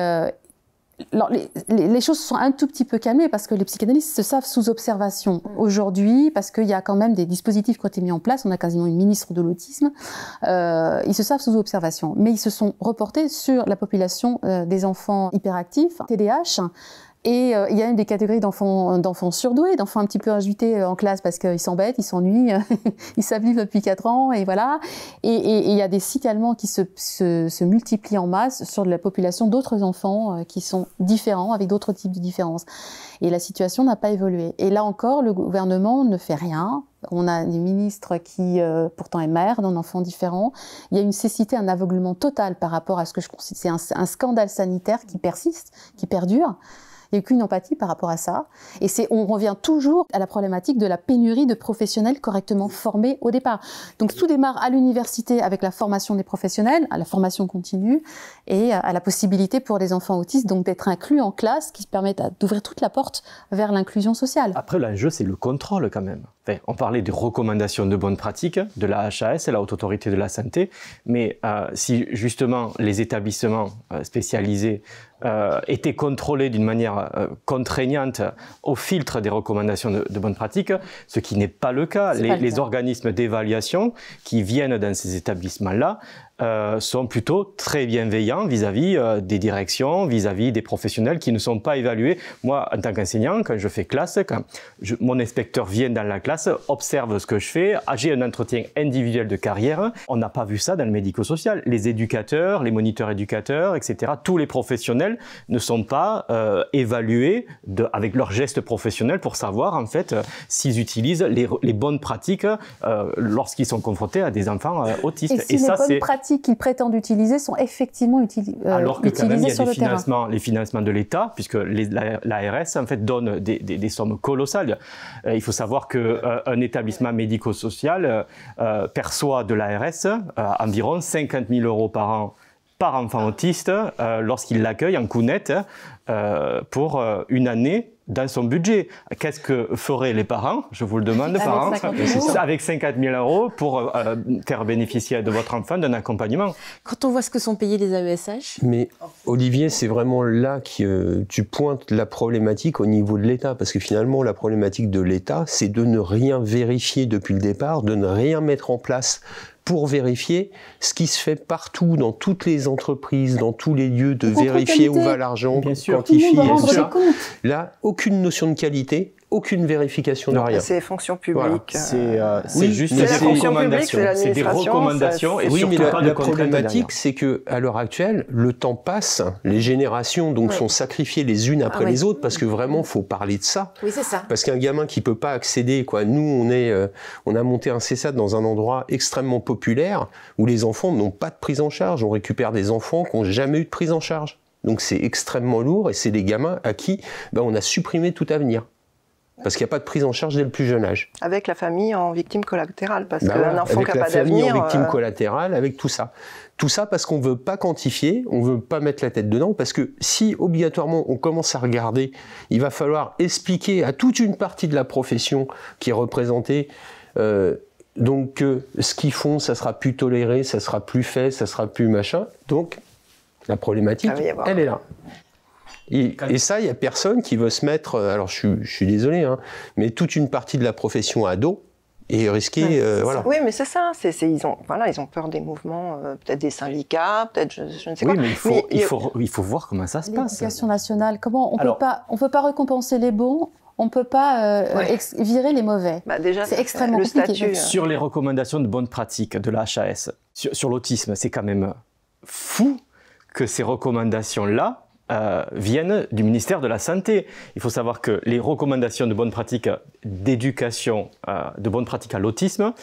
alors, les choses se sont un tout petit peu calmées parce que les psychanalystes se savent sous observation aujourd'hui, parce qu'il y a quand même des dispositifs qui ont été mis en place. On a quasiment une ministre de l'autisme. Ils se savent sous observation, mais ils se sont reportés sur la population des enfants hyperactifs, TDAH. Et il y a une des catégories d'enfants surdoués, d'enfants un petit peu agités en classe parce qu'ils s'embêtent, ils s'ennuient, ils savent vivre depuis 4 ans, et voilà. Et il y a des signalements qui se multiplient en masse sur la population d'autres enfants qui sont différents, avec d'autres types de différences. Et la situation n'a pas évolué. Et là encore, le gouvernement ne fait rien. On a des ministres qui, pourtant, est mère d'un enfant différent. Il y a une cécité, un aveuglement total par rapport à ce que je considère, c'est un scandale sanitaire qui persiste, qui perdure. Il n'y a aucune empathie par rapport à ça. Et on revient toujours à la problématique de la pénurie de professionnels correctement formés au départ. Donc tout démarre à l'université avec la formation des professionnels, à la formation continue et à la possibilité pour les enfants autistes donc d'être inclus en classe qui permettent d'ouvrir toute la porte vers l'inclusion sociale. Après, l'enjeu, c'est le contrôle quand même. Enfin, on parlait des recommandations de bonnes pratiques de la HAS, la Haute Autorité de la Santé, mais si justement les établissements spécialisés étaient contrôlés d'une manière contraignante au filtre des recommandations de bonnes pratiques, ce qui n'est pas le cas. Les organismes d'évaluation qui viennent dans ces établissements-là sont plutôt très bienveillants vis-à-vis des directions, vis-à-vis des professionnels qui ne sont pas évalués. Moi, en tant qu'enseignant, quand je fais classe, mon inspecteur vient dans la classe, observe ce que je fais, j'ai un entretien individuel de carrière. On n'a pas vu ça dans le médico-social. Les éducateurs, les moniteurs éducateurs, etc., tous les professionnels ne sont pas évalués avec leurs gestes professionnels pour savoir, en fait, s'ils utilisent les bonnes pratiques lorsqu'ils sont confrontés à des enfants autistes. Et ça, c'est qu'ils prétendent utiliser sont effectivement utilisées alors que quand même, il y a les financements de l'État, puisque l'ARS en fait donne des sommes colossales. Il faut savoir qu'un établissement médico-social perçoit de l'ARS environ 50 000 € par an par enfant autiste lorsqu'il l'accueille en counette pour une année dans son budget. Qu'est-ce que feraient les parents, je vous le demande, parents, avec 50 000 € pour faire bénéficier de votre enfant d'un accompagnement? Quand on voit ce que sont payés les AESH... Mais Olivier, c'est vraiment là que tu pointes la problématique au niveau de l'État, parce que finalement, la problématique de l'État, c'est de ne rien vérifier depuis le départ, de ne rien mettre en place pour vérifier ce qui se fait partout, dans toutes les entreprises, dans tous les lieux, de vérifier où va l'argent, quantifier tout ça. Là, aucune notion de qualité, aucune vérification de rien. C'est fonction publique. Voilà. C'est juste des recommandations. C'est des recommandations et surtout pas de la problématique, c'est que à l'heure actuelle, le temps passe, les générations donc sont sacrifiées les unes après les autres, parce que vraiment, faut parler de ça. Oui, c'est ça. Parce qu'un gamin qui peut pas accéder, quoi. Nous, on a monté un CESAT dans un endroit extrêmement populaire où les enfants n'ont pas de prise en charge. On récupère des enfants qui n'ont jamais eu de prise en charge. Donc c'est extrêmement lourd et c'est des gamins à qui on a supprimé tout avenir. Parce qu'il n'y a pas de prise en charge dès le plus jeune âge. Avec la famille en victime collatérale, parce qu'un enfant qui n'a pas d'avenir... Avec la famille en victime collatérale, avec tout ça. Tout ça parce qu'on ne veut pas quantifier, on ne veut pas mettre la tête dedans, parce que si obligatoirement on commence à regarder, il va falloir expliquer à toute une partie de la profession qui est représentée, donc ce qu'ils font, ça sera plus toléré, ça sera plus fait, ça sera plus machin. Donc la problématique, elle est là. Et ça, il n'y a personne qui veut se mettre, alors je suis désolé, hein, mais toute une partie de la profession à dos et risquer, voilà. Oui, mais c'est ça, ils ont peur des mouvements, peut-être des syndicats, peut-être je ne sais quoi. Oui, mais il faut voir comment ça se passe. L'éducation nationale, comment on peut pas récompenser les bons, on ne peut pas virer les mauvais. Déjà, c'est extrêmement compliqué. Sur les recommandations de bonnes pratiques de la HAS, sur l'autisme, c'est quand même fou que ces recommandations-là viennent du ministère de la Santé. Il faut savoir que les recommandations de bonnes pratiques d'éducation, de bonnes pratiques à l'autisme,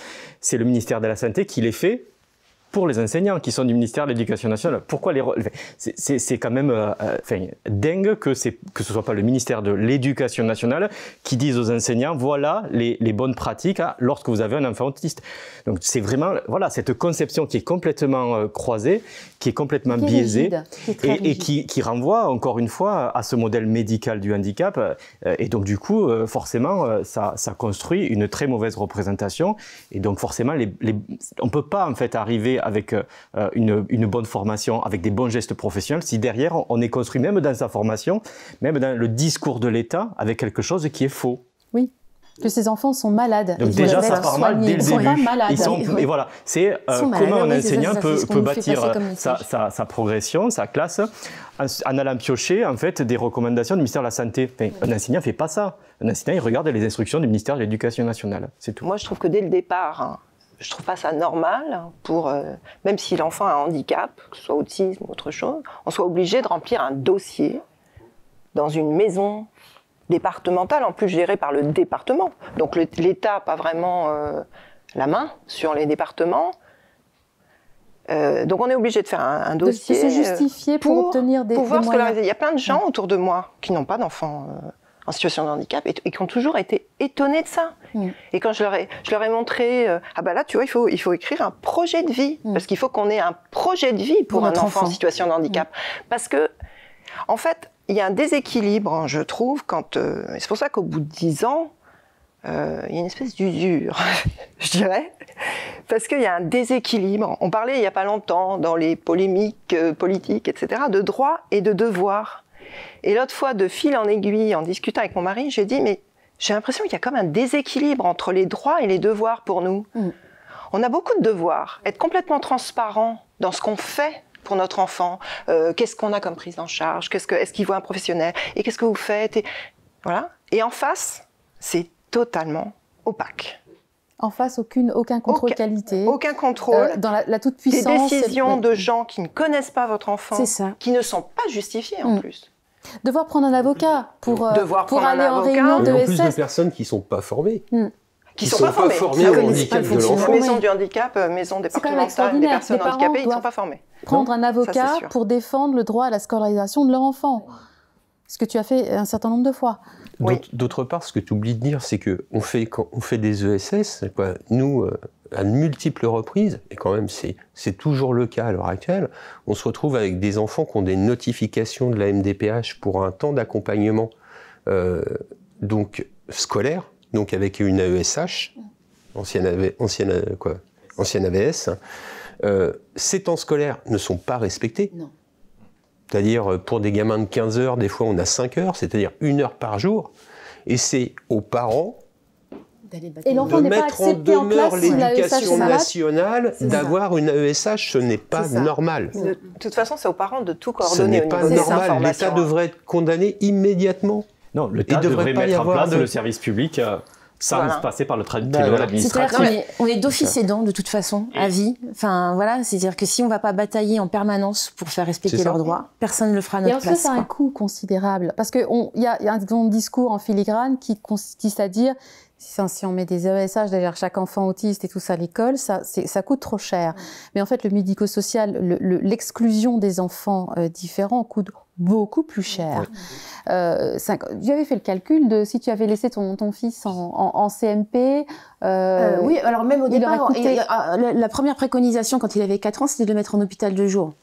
c'est le ministère de la Santé qui les fait pour les enseignants qui sont du ministère de l'Éducation nationale. Pourquoi c'est quand même dingue que ce soit pas le ministère de l'Éducation nationale qui dise aux enseignants voilà les bonnes pratiques lorsque vous avez un enfant autiste. Donc c'est vraiment voilà cette conception qui est complètement croisée, qui est complètement biaisée et qui renvoie encore une fois à ce modèle médical du handicap et donc du coup forcément ça construit une très mauvaise représentation et donc forcément on peut pas en fait arriver avec une bonne formation, avec des bons gestes professionnels, si derrière on est construit même dans sa formation, même dans le discours de l'État, avec quelque chose qui est faux. Oui, que ces enfants sont malades. Donc déjà ça part mal dès le début. Ils sont pas malades. Et voilà, c'est comment un enseignant peut bâtir sa progression, sa classe, en allant piocher en fait des recommandations du ministère de la Santé. Enfin, un enseignant ne fait pas ça. Un enseignant il regarde les instructions du ministère de l'Éducation nationale, c'est tout. Moi je trouve que dès le départ, je trouve pas ça normal pour, même si l'enfant a un handicap, que ce soit autisme ou autre chose, on soit obligé de remplir un dossier dans une maison départementale, en plus gérée par le département. Donc l'État n'a pas vraiment la main sur les départements. Donc on est obligé de faire un dossier. De se justifier pour obtenir des pouvoir moyens. scolariser. Il y a plein de gens autour de moi qui n'ont pas d'enfants en situation de handicap et qui ont toujours été étonnés de ça. Et quand je leur ai montré, ah bah là tu vois, il faut écrire un projet de vie, parce qu'il faut qu'on ait un projet de vie pour un enfant en situation de handicap. Parce que, en fait, il y a un déséquilibre, je trouve, c'est pour ça qu'au bout de 10 ans, il y a une espèce d'usure, je dirais, parce qu'il y a un déséquilibre. On parlait il n'y a pas longtemps, dans les polémiques politiques, etc., de droits et de devoirs. Et l'autre fois, de fil en aiguille, en discutant avec mon mari, j'ai dit, mais j'ai l'impression qu'il y a comme un déséquilibre entre les droits et les devoirs pour nous. On a beaucoup de devoirs, être complètement transparent dans ce qu'on fait pour notre enfant. Qu'est-ce qu'on a comme prise en charge? Est-ce qu'il voit un professionnel? Et qu'est-ce que vous faites? Voilà. Et en face, c'est totalement opaque. En face, aucun contrôle qualité. Aucun contrôle. Dans la toute-puissance. Des décisions de gens qui ne connaissent pas votre enfant, qui ne sont pas justifiées en plus. Devoir prendre un avocat pour aller en réunion de en ESS. plus de personnes qui ne sont pas formées. Qui ne sont pas formées au handicap de l'enfant. Maison du handicap, maison départementale des personnes handicapées, ils ne sont pas formés. Prendre un avocat pour défendre le droit à la scolarisation de leur enfant. Ce que tu as fait un certain nombre de fois. D'autre part, ce que tu oublies de dire, c'est quand on fait des ESS, nous, à de multiples reprises, et quand même c'est toujours le cas à l'heure actuelle, on se retrouve avec des enfants qui ont des notifications de la MDPH pour un temps d'accompagnement donc scolaire, donc avec une AESH, ancienne AVS. Ces temps scolaires ne sont pas respectés. Non. C'est-à-dire, pour des gamins de 15 heures, des fois on a 5 heures, c'est-à-dire 1 heure par jour. Et c'est aux parents de mettre en demeure l'éducation nationale d'avoir une AESH. Ce n'est pas normal. De toute façon, c'est aux parents de tout coordonner. Ce n'est pas normal. L'État devrait être condamné immédiatement. Non, l'État devrait mettre en place le service public sans passer par le tribunal administratif. On est d'office aidant de toute façon, à vie. Enfin, voilà, c'est-à-dire que si on ne va pas batailler en permanence pour faire respecter leurs droits, personne ne le fera à notre place. Et en fait, ça a un coût considérable. Parce qu'il y a un discours en filigrane qui consiste à dire si on met des ESH derrière chaque enfant autiste et tout ça à l'école, ça coûte trop cher. Mais en fait, le médico-social, l'exclusion des enfants différents coûte beaucoup plus cher. J'avais fait le calcul de si tu avais laissé ton fils en CMP. Oui, alors même au départ, la première préconisation quand il avait 4 ans, c'était de le mettre en hôpital de jour.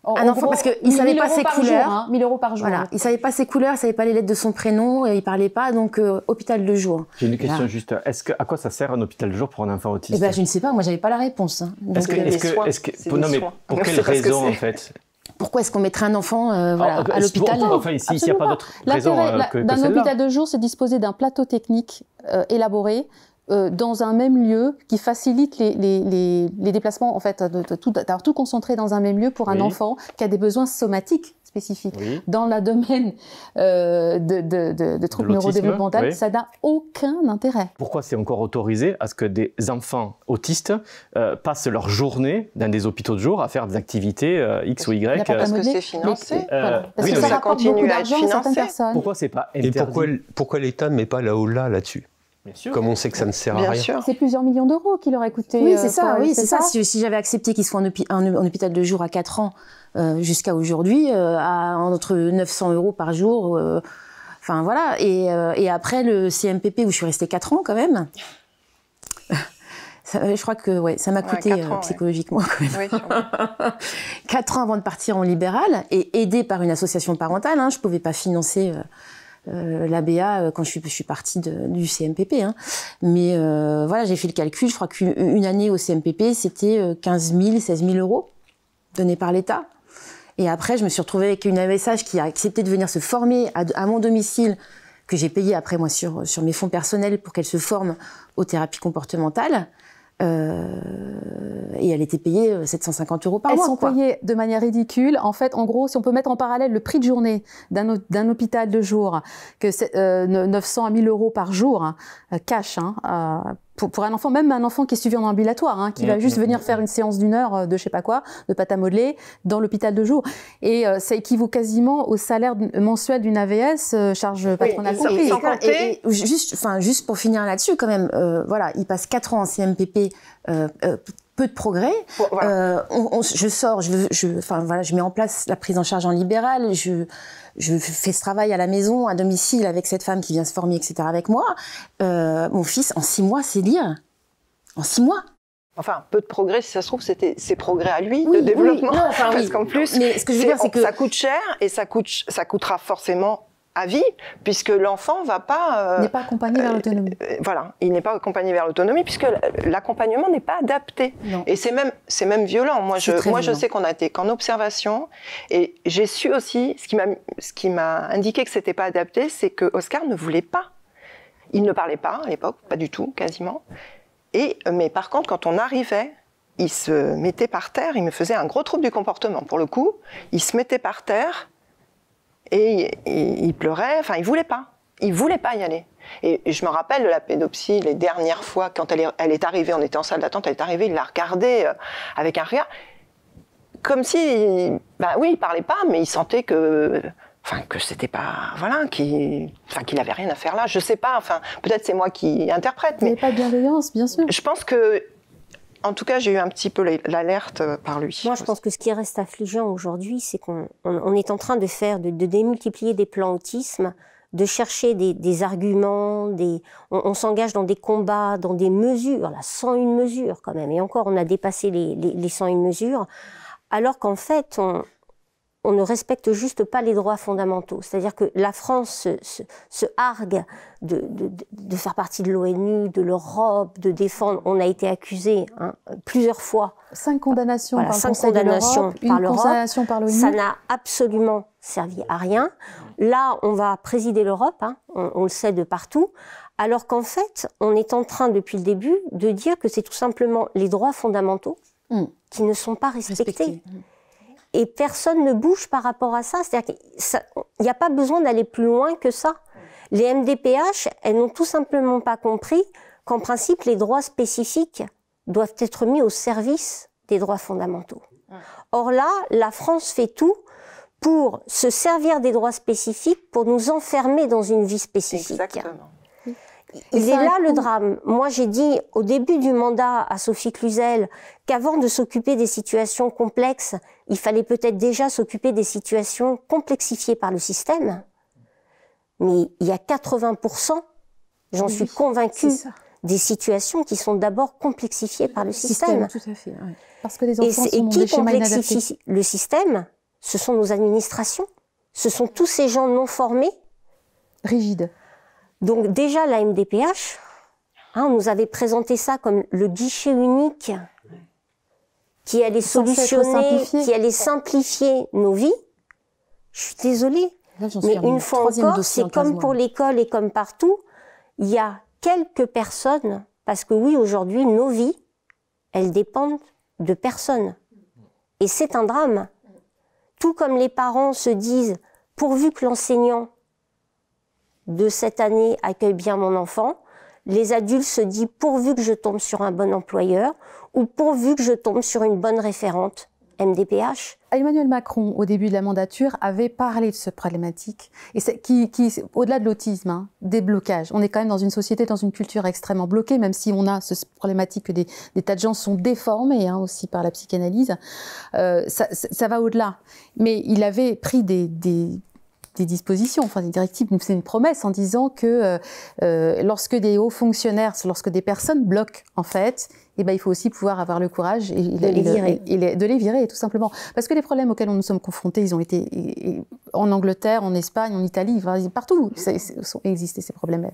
Un enfant, parce qu'il ne savait pas ses couleurs. 1 000 € par jour. Voilà. Il ne savait pas ses couleurs, il ne savait pas les lettres de son prénom, il ne parlait pas, donc hôpital de jour. J'ai une question juste. À quoi ça sert un hôpital de jour pour un enfant autiste? Je ne sais pas, moi je n'avais pas la réponse. Pour quelle raison en fait? Pourquoi est-ce qu'on mettrait un enfant à l'hôpital? Enfin, s'il n'y a pas d'autre raison que d'un celle-là. hôpital de jour, c'est disposer d'un plateau technique élaboré dans un même lieu, qui facilite les déplacements, en fait, d'avoir tout concentré dans un même lieu pour un enfant qui a des besoins somatiques spécifiques. Oui. Dans le domaine de troubles neurodéveloppementaux, ça n'a aucun intérêt. Pourquoi c'est encore autorisé à ce que des enfants autistes passent leur journée dans des hôpitaux de jour à faire des activités X ou Y? Parce que c'est financé. Voilà. Parce que ça rapporte beaucoup d'argent à certaines personnes. Pourquoi c'est pas interdit? Et pourquoi l'État ne met pas la holà là-dessus? Comme on sait que ça ne sert à rien. C'est plusieurs millions d'euros qui leur coûté. Oui, c'est ça. Oui, c'est ça. Si j'avais accepté qu'il soit en hôpital de jour à 4 ans jusqu'à aujourd'hui, à entre 900 € par jour. Enfin voilà. Et après le CMPP où je suis restée 4 ans quand même. Je crois que ça m'a coûté psychologiquement quand même. Oui, 4 ans avant de partir en libéral et aidée par une association parentale. Je pouvais pas financer. L'ABA quand je suis partie du CMPP. Mais voilà, j'ai fait le calcul. Je crois qu'une année au CMPP, c'était 15 000, 16 000 € donnés par l'État. Et après, je me suis retrouvée avec une AESH qui a accepté de venir se former à mon domicile, que j'ai payé après moi sur mes fonds personnels pour qu'elle se forme aux thérapies comportementales. Et elle était payée 750 € par mois. Elles sont payées de manière ridicule. En fait, en gros, si on peut mettre en parallèle le prix de journée d'un hôpital de jour, que c'est 900 à 1000 € par jour, cash, pour un enfant, même un enfant qui est suivi en ambulatoire, qui va juste venir faire une séance d'1 heure de je sais pas quoi, de pâte à modeler, dans l'hôpital de jour. Et ça équivaut quasiment au salaire mensuel d'une AVS, charge patronale comprise. Et juste pour finir là-dessus, quand même, voilà, il passe 4 ans en CMPP, peu de progrès. Voilà. Je sors, je mets en place la prise en charge en libéral, je fais ce travail à la maison, à domicile, avec cette femme qui vient se former, etc. avec moi. Mon fils, en 6 mois, sait lire. En 6 mois. Enfin, peu de progrès, si ça se trouve, c'était ses progrès à lui, de développement. Oui. Non, parce qu'en plus, mais ce que je veux dire, c'est que ça coûte cher et ça coûtera forcément à vie, puisque l'enfant va pas... n'est pas accompagné vers l'autonomie. Voilà, il n'est pas accompagné vers l'autonomie, puisque l'accompagnement n'est pas adapté. Non. Et c'est même violent. Moi, je sais qu'on a été qu'en observation, et j'ai su aussi, ce qui m'a indiqué que c'était pas adapté, c'est que Oscar ne voulait pas. Il ne parlait pas à l'époque, pas du tout, quasiment. Mais par contre, quand on arrivait, il se mettait par terre, il me faisait un gros trouble du comportement. Pour le coup, il se mettait par terre, et il pleurait, enfin il voulait pas y aller. Et je me rappelle de la pédopsie les dernières fois, quand elle est arrivée, on était en salle d'attente, elle est arrivée, il l'a regardée avec un regard, comme si, il parlait pas, mais il sentait que c'était pas, voilà, qu'il avait rien à faire là, je sais pas, peut-être c'est moi qui interprète. Mais pas de bienveillance, bien sûr. Je pense que, en tout cas, j'ai eu un petit peu l'alerte par lui. Moi, je pense que ce qui reste affligeant aujourd'hui, c'est qu'on est en train de démultiplier des plans autisme, de chercher des arguments, on s'engage dans des combats, dans des mesures, là, 101 mesures quand même, et encore, on a dépassé les 101 mesures, alors qu'en fait, on ne respecte juste pas les droits fondamentaux. C'est-à-dire que la France se hargue de faire partie de l'ONU, de l'Europe, de défendre. On a été accusé plusieurs fois. 5 condamnations par le Conseil de l'Europe, une condamnation par l'ONU. Ça n'a absolument servi à rien. Là, on va présider l'Europe, on le sait de partout, alors qu'en fait, on est en train, depuis le début, de dire que c'est tout simplement les droits fondamentaux qui ne sont pas respectés. Et personne ne bouge par rapport à ça. C'est-à-dire qu'il n'y a pas besoin d'aller plus loin que ça. Les MDPH, elles n'ont tout simplement pas compris qu'en principe, les droits spécifiques doivent être mis au service des droits fondamentaux. Or là, la France fait tout pour se servir des droits spécifiques pour nous enfermer dans une vie spécifique. Exactement. Il est là le drame. Moi, j'ai dit au début du mandat à Sophie Cluzel qu'avant de s'occuper des situations complexes, il fallait peut-être déjà s'occuper des situations complexifiées par le système. Mais il y a 80%, j'en suis convaincue, des situations qui sont d'abord complexifiées par le système. Tout à fait. Ouais. Parce que les enfants sont dans des schémas inadaptés. Le système, ce sont nos administrations. Ce sont tous ces gens non formés. Rigides. Donc déjà, la MDPH, on nous avait présenté ça comme le guichet unique qui allait solutionner, qui allait simplifier nos vies. Je suis désolée, mais une fois encore, c'est comme pour l'école et comme partout, il y a quelques personnes Parce que oui, aujourd'hui, nos vies, elles dépendent de personne. Et c'est un drame. Tout comme les parents se disent, pourvu que l'enseignant de cette année accueille bien mon enfant, les adultes se disent, pourvu que je tombe sur un bon employeur ou pourvu que je tombe sur une bonne référente MDPH. Emmanuel Macron, au début de la mandature, avait parlé de cette problématique, et qui au-delà de l'autisme, hein, des blocages. On est quand même dans une société, dans une culture extrêmement bloquée, même si on a cette problématique que des tas de gens sont déformés hein, aussi par la psychanalyse. Ça va au-delà. Mais il avait pris des dispositions, enfin des directives, c'est une promesse en disant que lorsque des hauts fonctionnaires, lorsque des personnes bloquent en fait, eh ben, il faut aussi pouvoir avoir le courage de les virer, tout simplement. Parce que les problèmes auxquels nous sommes confrontés, ils ont été en Angleterre, en Espagne, en Italie, partout existé ces problèmes.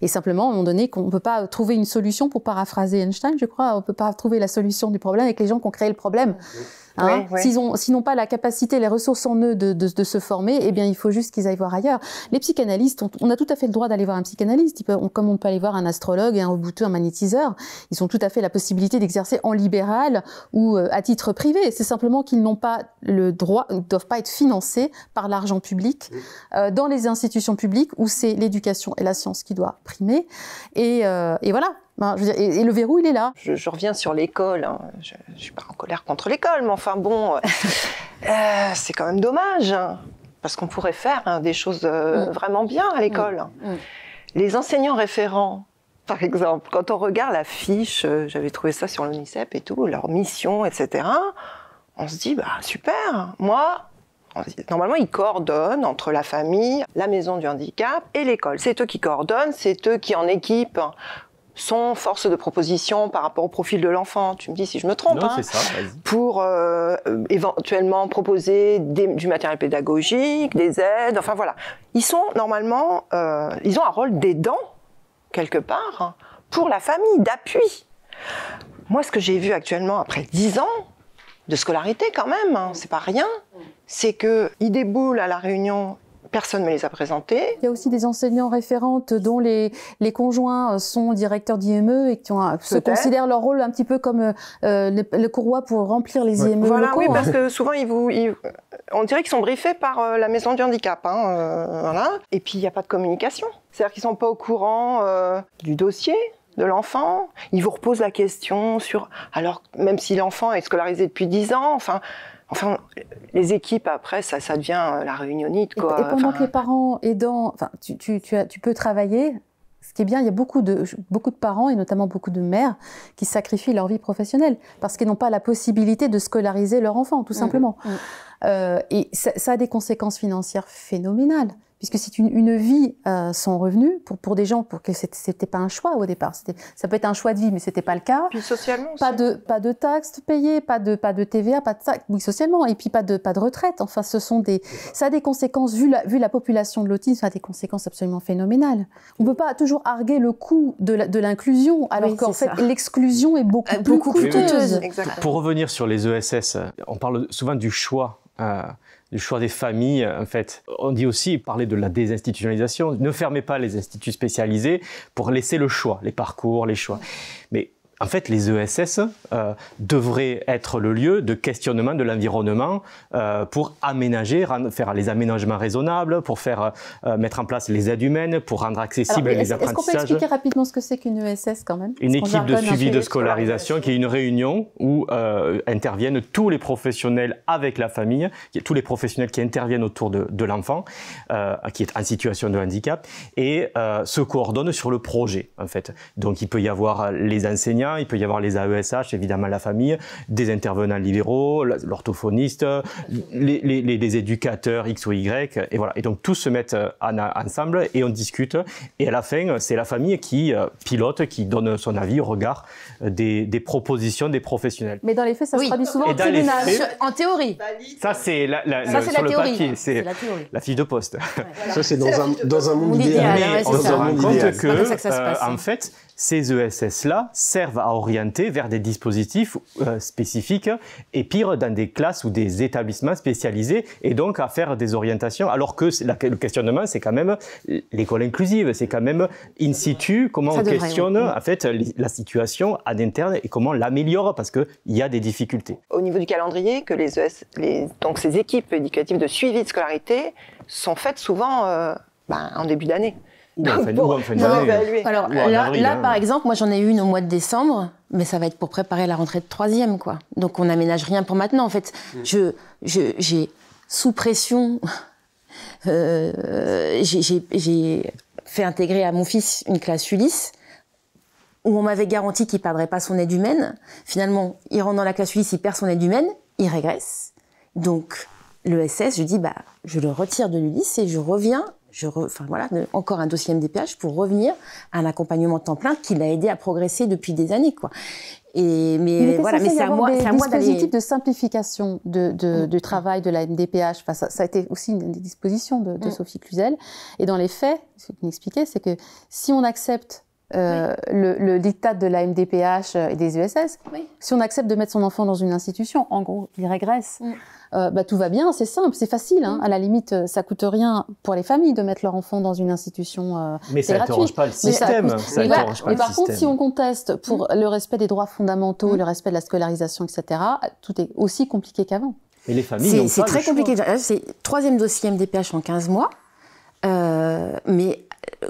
Et simplement, à un moment donné, qu'on ne peut pas trouver une solution, pour paraphraser Einstein, je crois, on ne peut pas trouver la solution du problème avec les gens qui ont créé le problème. Hein, oui. S'ils n'ont pas la capacité, les ressources en eux de se former, eh bien, il faut juste qu'ils aillent voir ailleurs. Les psychanalystes, on a tout à fait le droit d'aller voir un psychanalyste, comme on peut aller voir un astrologue, un rebouteux, un magnétiseur. Ils ont tout à fait la possibilité d'exercer en libéral ou à titre privé. C'est simplement qu'ils n'ont pas le droit, ne doivent pas être financés par l'argent public dans les institutions publiques où c'est l'éducation et la science qui doivent primer. Et voilà. Je veux dire, et le verrou, il est là. Je reviens sur l'école. Hein. Je ne suis pas en colère contre l'école, mais enfin bon, c'est quand même dommage. Hein, parce qu'on pourrait faire hein, des choses vraiment bien à l'école. Les enseignants référents, par exemple, quand on regarde la fiche, j'avais trouvé ça sur l'ONICEP et tout, leur mission, etc., on se dit, bah super, moi... Normalement, ils coordonnent entre la famille, la maison du handicap et l'école. C'est eux qui coordonnent, c'est eux qui, en équipe... sont force de proposition par rapport au profil de l'enfant. Tu me dis si je me trompe. Non, hein, c'est ça, vas-y. Pour éventuellement proposer du matériel pédagogique, des aides, enfin voilà. Ils sont normalement, ils ont un rôle d'aidant, quelque part, hein, pour la famille, d'appui. Moi, ce que j'ai vu actuellement, après 10 ans de scolarité quand même, hein, c'est pas rien, c'est qu'ils déboulent à la réunion. Personne ne me les a présentés. Il y a aussi des enseignants référentes dont les conjoints sont directeurs d'IME et qui se considèrent leur rôle un petit peu comme le courroie pour remplir les IME voilà, locaux. Oui, parce que souvent, on dirait qu'ils sont briefés par la maison du handicap. Hein, voilà. Et puis, il n'y a pas de communication. C'est-à-dire qu'ils ne sont pas au courant du dossier de l'enfant. Ils vous reposent la question sur... Alors, même si l'enfant est scolarisé depuis 10 ans, Enfin, les équipes, après, ça devient la réunionnite, quoi. Et pendant que les parents aidants, tu peux travailler, ce qui est bien, il y a beaucoup de parents, et notamment beaucoup de mères, qui sacrifient leur vie professionnelle, parce qu'ils n'ont pas la possibilité de scolariser leur enfant, tout simplement. Et ça a des conséquences financières phénoménales. Puisque c'est une vie sans revenu pour des gens pour que c'était pas un choix au départ. Ça peut être un choix de vie, mais c'était pas le cas. Puis socialement aussi. Pas de taxes payées, pas de TVA, pas de taxes, oui socialement, et puis pas de retraite. Enfin, ça a des conséquences vu la population de l'autisme, ça a des conséquences absolument phénoménales. On peut pas toujours arguer le coût de l'inclusion, alors qu'en fait l'exclusion est beaucoup plus coûteuse. Pour revenir sur les ESS, on parle souvent du choix des familles, en fait. On dit aussi, parler de la désinstitutionnalisation, ne fermez pas les instituts spécialisés pour laisser le choix, les parcours, les choix. Mais en fait, les ESS devraient être le lieu de questionnement de l'environnement pour aménager, faire les aménagements raisonnables, pour faire mettre en place les aides humaines, pour rendre accessibles les apprentissages. Est-ce qu'on peut expliquer rapidement ce que c'est qu'une ESS quand même? Une équipe de suivi de scolarisation qui est une réunion où interviennent tous les professionnels avec la famille, tous les professionnels qui interviennent autour de l'enfant qui est en situation de handicap et se coordonnent sur le projet en fait. Donc il peut y avoir les enseignants, il peut y avoir les AESH, évidemment la famille, des intervenants libéraux, l'orthophoniste, les éducateurs X ou Y, et voilà. Et donc tous se mettent ensemble et on discute. Et à la fin, c'est la famille qui pilote, qui donne son avis au regard des propositions des professionnels. Mais dans les faits, ça se traduit souvent au tribunal. En théorie. Ça, c'est sur le papier, c'est la fiche de poste. Ça, c'est dans un monde idéal. Mais on se rend compte que, en fait, ces ESS-là servent à orienter vers des dispositifs spécifiques et pire, dans des classes ou des établissements spécialisés et donc à faire des orientations, alors que le questionnement, c'est quand même l'école inclusive, c'est quand même in situ, comment on questionne en fait la situation en interne et comment on l'améliore parce qu'il y a des difficultés. Au niveau du calendrier, que donc ces équipes éducatives de suivi de scolarité sont faites souvent en début d'année. Alors là, par exemple, moi j'en ai eu une au mois de décembre, mais ça va être pour préparer la rentrée de 3e, quoi. Donc on n'aménage rien pour maintenant. En fait, j'ai sous pression, j'ai fait intégrer à mon fils une classe Ulysse où on m'avait garanti qu'il ne perdrait pas son aide humaine. Finalement, il rentre dans la classe Ulysse, il perd son aide humaine, il régresse. Donc l'ESS, je dis je le retire de l'Ulysse et je reviens. Encore un dossier MDPH pour revenir à un accompagnement temps plein qui l'a aidé à progresser depuis des années, quoi. Mais c'est à moi d'aller. Dispositifs de simplification du travail de la MDPH. Enfin, ça a été aussi une des dispositions de Sophie Cluzel. Et dans les faits, ce qu'il m'expliquait, c'est que si on accepte le diktat de la MDPH et des ESS, si on accepte de mettre son enfant dans une institution, en gros, il régresse. Tout va bien, c'est simple, c'est facile. À la limite, ça coûte rien pour les familles de mettre leur enfant dans une institution. Mais ça n'interroge pas le système. Mais par contre, si on conteste pour le respect des droits fondamentaux, le respect de la scolarisation, etc., tout est aussi compliqué qu'avant. Et les familles n'ont pas c'est très compliqué. C'est 3e dossier MDPH en 15 mois. Mais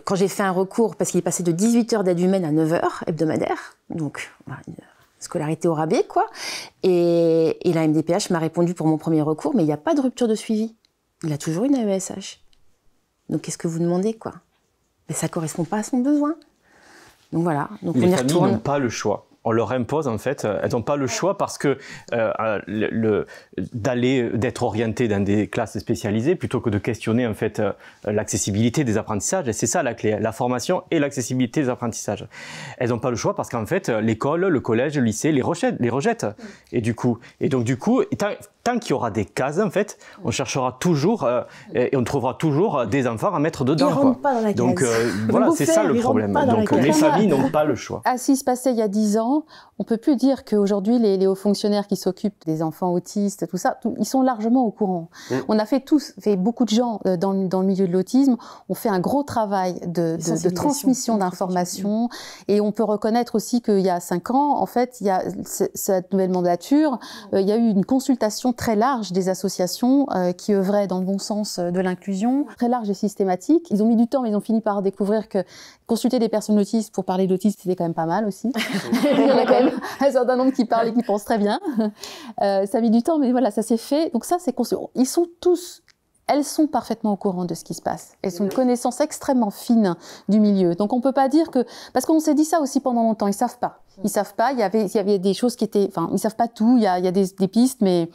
quand j'ai fait un recours, parce qu'il est passé de 18 heures d'aide humaine à 9 heures hebdomadaires, donc scolarité au rabais, quoi. Et la MDPH m'a répondu pour mon premier recours, mais il n'y a pas de rupture de suivi. Il a toujours une AESH. Donc qu'est-ce que vous demandez, quoi? Mais ça ne correspond pas à son besoin. Donc voilà. Donc les familles n'ont pas le choix. On leur impose, en fait, elles n'ont pas le choix parce que d'être orientées dans des classes spécialisées plutôt que de questionner, en fait, l'accessibilité des apprentissages. Et c'est ça la clé, la formation et l'accessibilité des apprentissages. Elles n'ont pas le choix parce qu'en fait, l'école, le collège, le lycée les rejettent. Et donc, du coup, tant qu'il y aura des cases, en fait, on cherchera toujours et on trouvera toujours des enfants à mettre dedans. Ils rentrent pas dans la case. Donc, voilà, c'est ça le problème. Donc, les familles n'ont pas le choix. À ce qui se passait il y a 10 ans, on ne peut plus dire qu'aujourd'hui, les hauts fonctionnaires qui s'occupent des enfants autistes, tout ça, ils sont largement au courant. On a fait beaucoup de gens dans le milieu de l'autisme, ont fait un gros travail de transmission d'informations. Et on peut reconnaître aussi qu'il y a 5 ans, en fait, il y a cette nouvelle mandature, il y a eu une consultation très large des associations qui œuvraient dans le bon sens de l'inclusion, très large et systématique. Ils ont mis du temps, mais ils ont fini par découvrir que consulter des personnes autistes pour parler d'autisme, c'était quand même pas mal aussi. Il y en a quand même un certain nombre qui parlent et qui pensent très bien. Ça a mis du temps, mais voilà, ça s'est fait. Donc ça, c'est elles sont parfaitement au courant de ce qui se passe. Elles ont une connaissance extrêmement fine du milieu. Donc on ne peut pas dire que... Parce qu'on s'est dit ça aussi pendant longtemps, ils ne savent pas. Ils ne savent pas, il y avait des choses qui étaient... Enfin, ils ne savent pas tout, il y a des pistes, mais...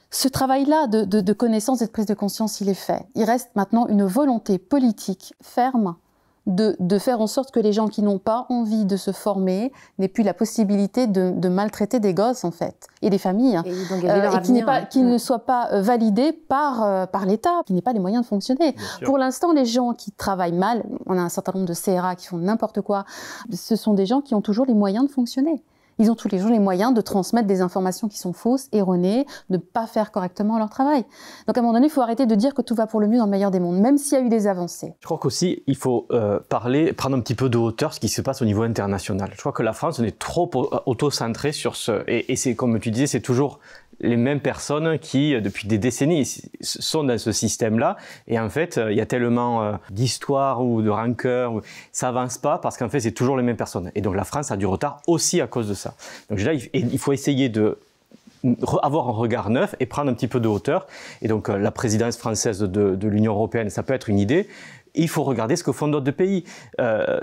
Ce travail-là de connaissance et de prise de conscience, il est fait. Il reste maintenant une volonté politique ferme de faire en sorte que les gens qui n'ont pas envie de se former n'aient plus la possibilité de maltraiter des gosses, en fait, et des familles, et qui ne soient pas validés par l'État, qui n'aient pas les moyens de fonctionner. Pour l'instant, les gens qui travaillent mal, on a un certain nombre de CRA qui font n'importe quoi, ce sont des gens qui ont toujours les moyens de fonctionner. Ils ont tous les jours les moyens de transmettre des informations qui sont fausses, erronées, de ne pas faire correctement leur travail. Donc à un moment donné, il faut arrêter de dire que tout va pour le mieux dans le meilleur des mondes, même s'il y a eu des avancées. Je crois qu'aussi, il faut prendre un petit peu de hauteur ce qui se passe au niveau international. Je crois que la France, on est trop auto-centré sur ce... Et c'est, comme tu disais, c'est toujours les mêmes personnes qui, depuis des décennies, sont dans ce système-là. Et en fait, il y a tellement d'histoires ou de rancœur, ça avance pas parce qu'en fait, c'est toujours les mêmes personnes. Et donc, la France a du retard aussi à cause de ça. Donc là, il faut essayer de avoir un regard neuf et prendre un petit peu de hauteur. Et donc, la présidence française de l'Union européenne, ça peut être une idée. Il faut regarder ce que font d'autres pays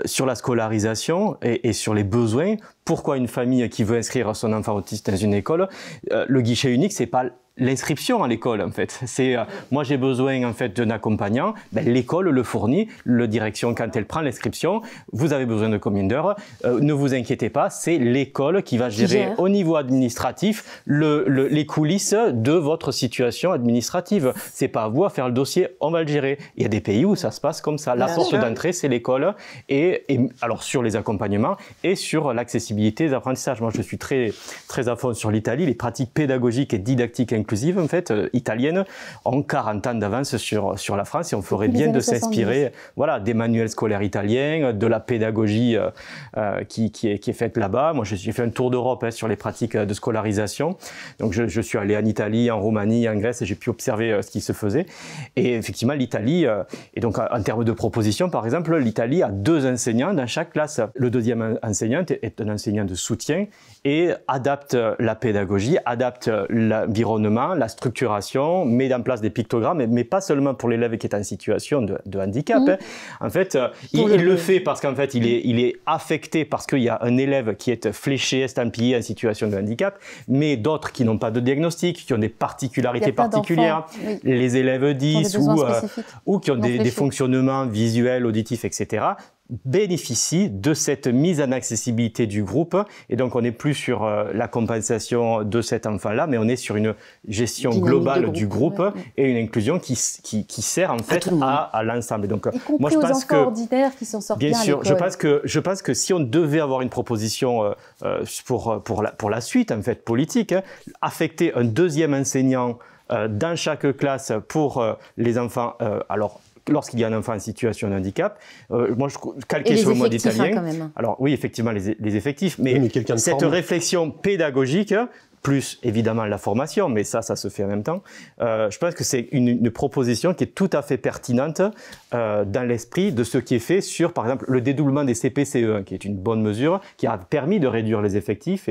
sur la scolarisation et sur les besoins. Pourquoi une famille qui veut inscrire son enfant autiste dans une école, le guichet unique, c'est pas l'inscription à l'école en fait. C'est moi j'ai besoin en fait d'un accompagnant, ben, l'école le fournit, la direction quand elle prend l'inscription, vous avez besoin de combien d'heures, ne vous inquiétez pas, c'est l'école qui va gérer au niveau administratif les coulisses de votre situation administrative. C'est pas à vous à faire le dossier, on va le gérer. Il y a des pays où ça se passe comme ça. La porte d'entrée c'est l'école et alors sur les accompagnements et sur l'accessibilité des apprentissages. Moi je suis très à fond sur l'Italie, les pratiques pédagogiques et didactiques inclusive en fait italienne ont 40 ans d'avance sur la France et on ferait bien de s'inspirer voilà des manuels scolaires italiens, de la pédagogie qui est faite là-bas. Moi j'ai fait un tour d'Europe sur les pratiques de scolarisation, donc je suis allé en Italie, en Roumanie, en Grèce et j'ai pu observer ce qui se faisait et effectivement l'Italie et donc en termes de propositions par exemple l'Italie a 2 enseignants dans chaque classe. Le deuxième enseignant est un enseignant de soutien et adapte la pédagogie, adapte l'environnement, la structuration, met en place des pictogrammes, mais pas seulement pour l'élève qui est en situation de handicap. En fait, il le fait parce qu'en fait, il est affecté parce qu'il y a un élève qui est fléché, estampillé en situation de handicap, mais d'autres qui n'ont pas de diagnostic, qui ont des particularités particulières, les élèves 10 ou qui ont des fonctionnements visuels, auditifs, etc., bénéficient de cette mise en accessibilité du groupe et donc on n'est plus sur la compensation de cet enfant-là mais on est sur une gestion globale du groupe et une inclusion qui sert en fait à l'ensemble. Donc moi je pense que ordinaires qui s'en sortent bien sûr, je pense que si on devait avoir une proposition pour la suite en fait politique, affecter un deuxième enseignant dans chaque classe pour les enfants alors lorsqu'il y a un enfant en situation de handicap, moi je calquais sur le mode italien. Alors oui, effectivement, les effectifs, mais cette réflexion pédagogique, plus évidemment la formation, mais ça se fait en même temps, je pense que c'est une proposition qui est tout à fait pertinente dans l'esprit de ce qui est fait sur, par exemple, le dédoublement des CP-CE1, qui est une bonne mesure, qui a permis de réduire les effectifs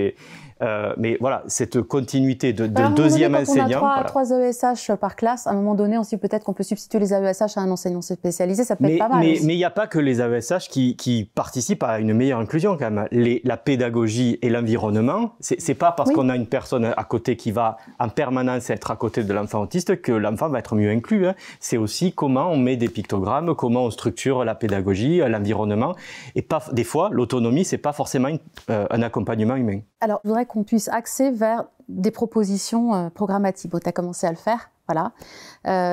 mais voilà, cette continuité de deuxième enseignant. On a 3 AESH par classe. À un moment donné, on se dit peut-être qu'on peut substituer les AESH à un enseignant spécialisé. Ça peut être pas mal. Mais il n'y a pas que les AESH qui participent à une meilleure inclusion quand même. La pédagogie et l'environnement, c'est pas parce qu'on a une personne à côté qui va en permanence être à côté de l'enfant autiste que l'enfant va être mieux inclus. C'est aussi comment on met des pictogrammes, comment on structure la pédagogie, l'environnement. Et des fois, l'autonomie, c'est pas forcément un accompagnement humain. Alors, je voudrais qu'on puisse axer vers des propositions programmatiques. Bon, tu as commencé à le faire, voilà.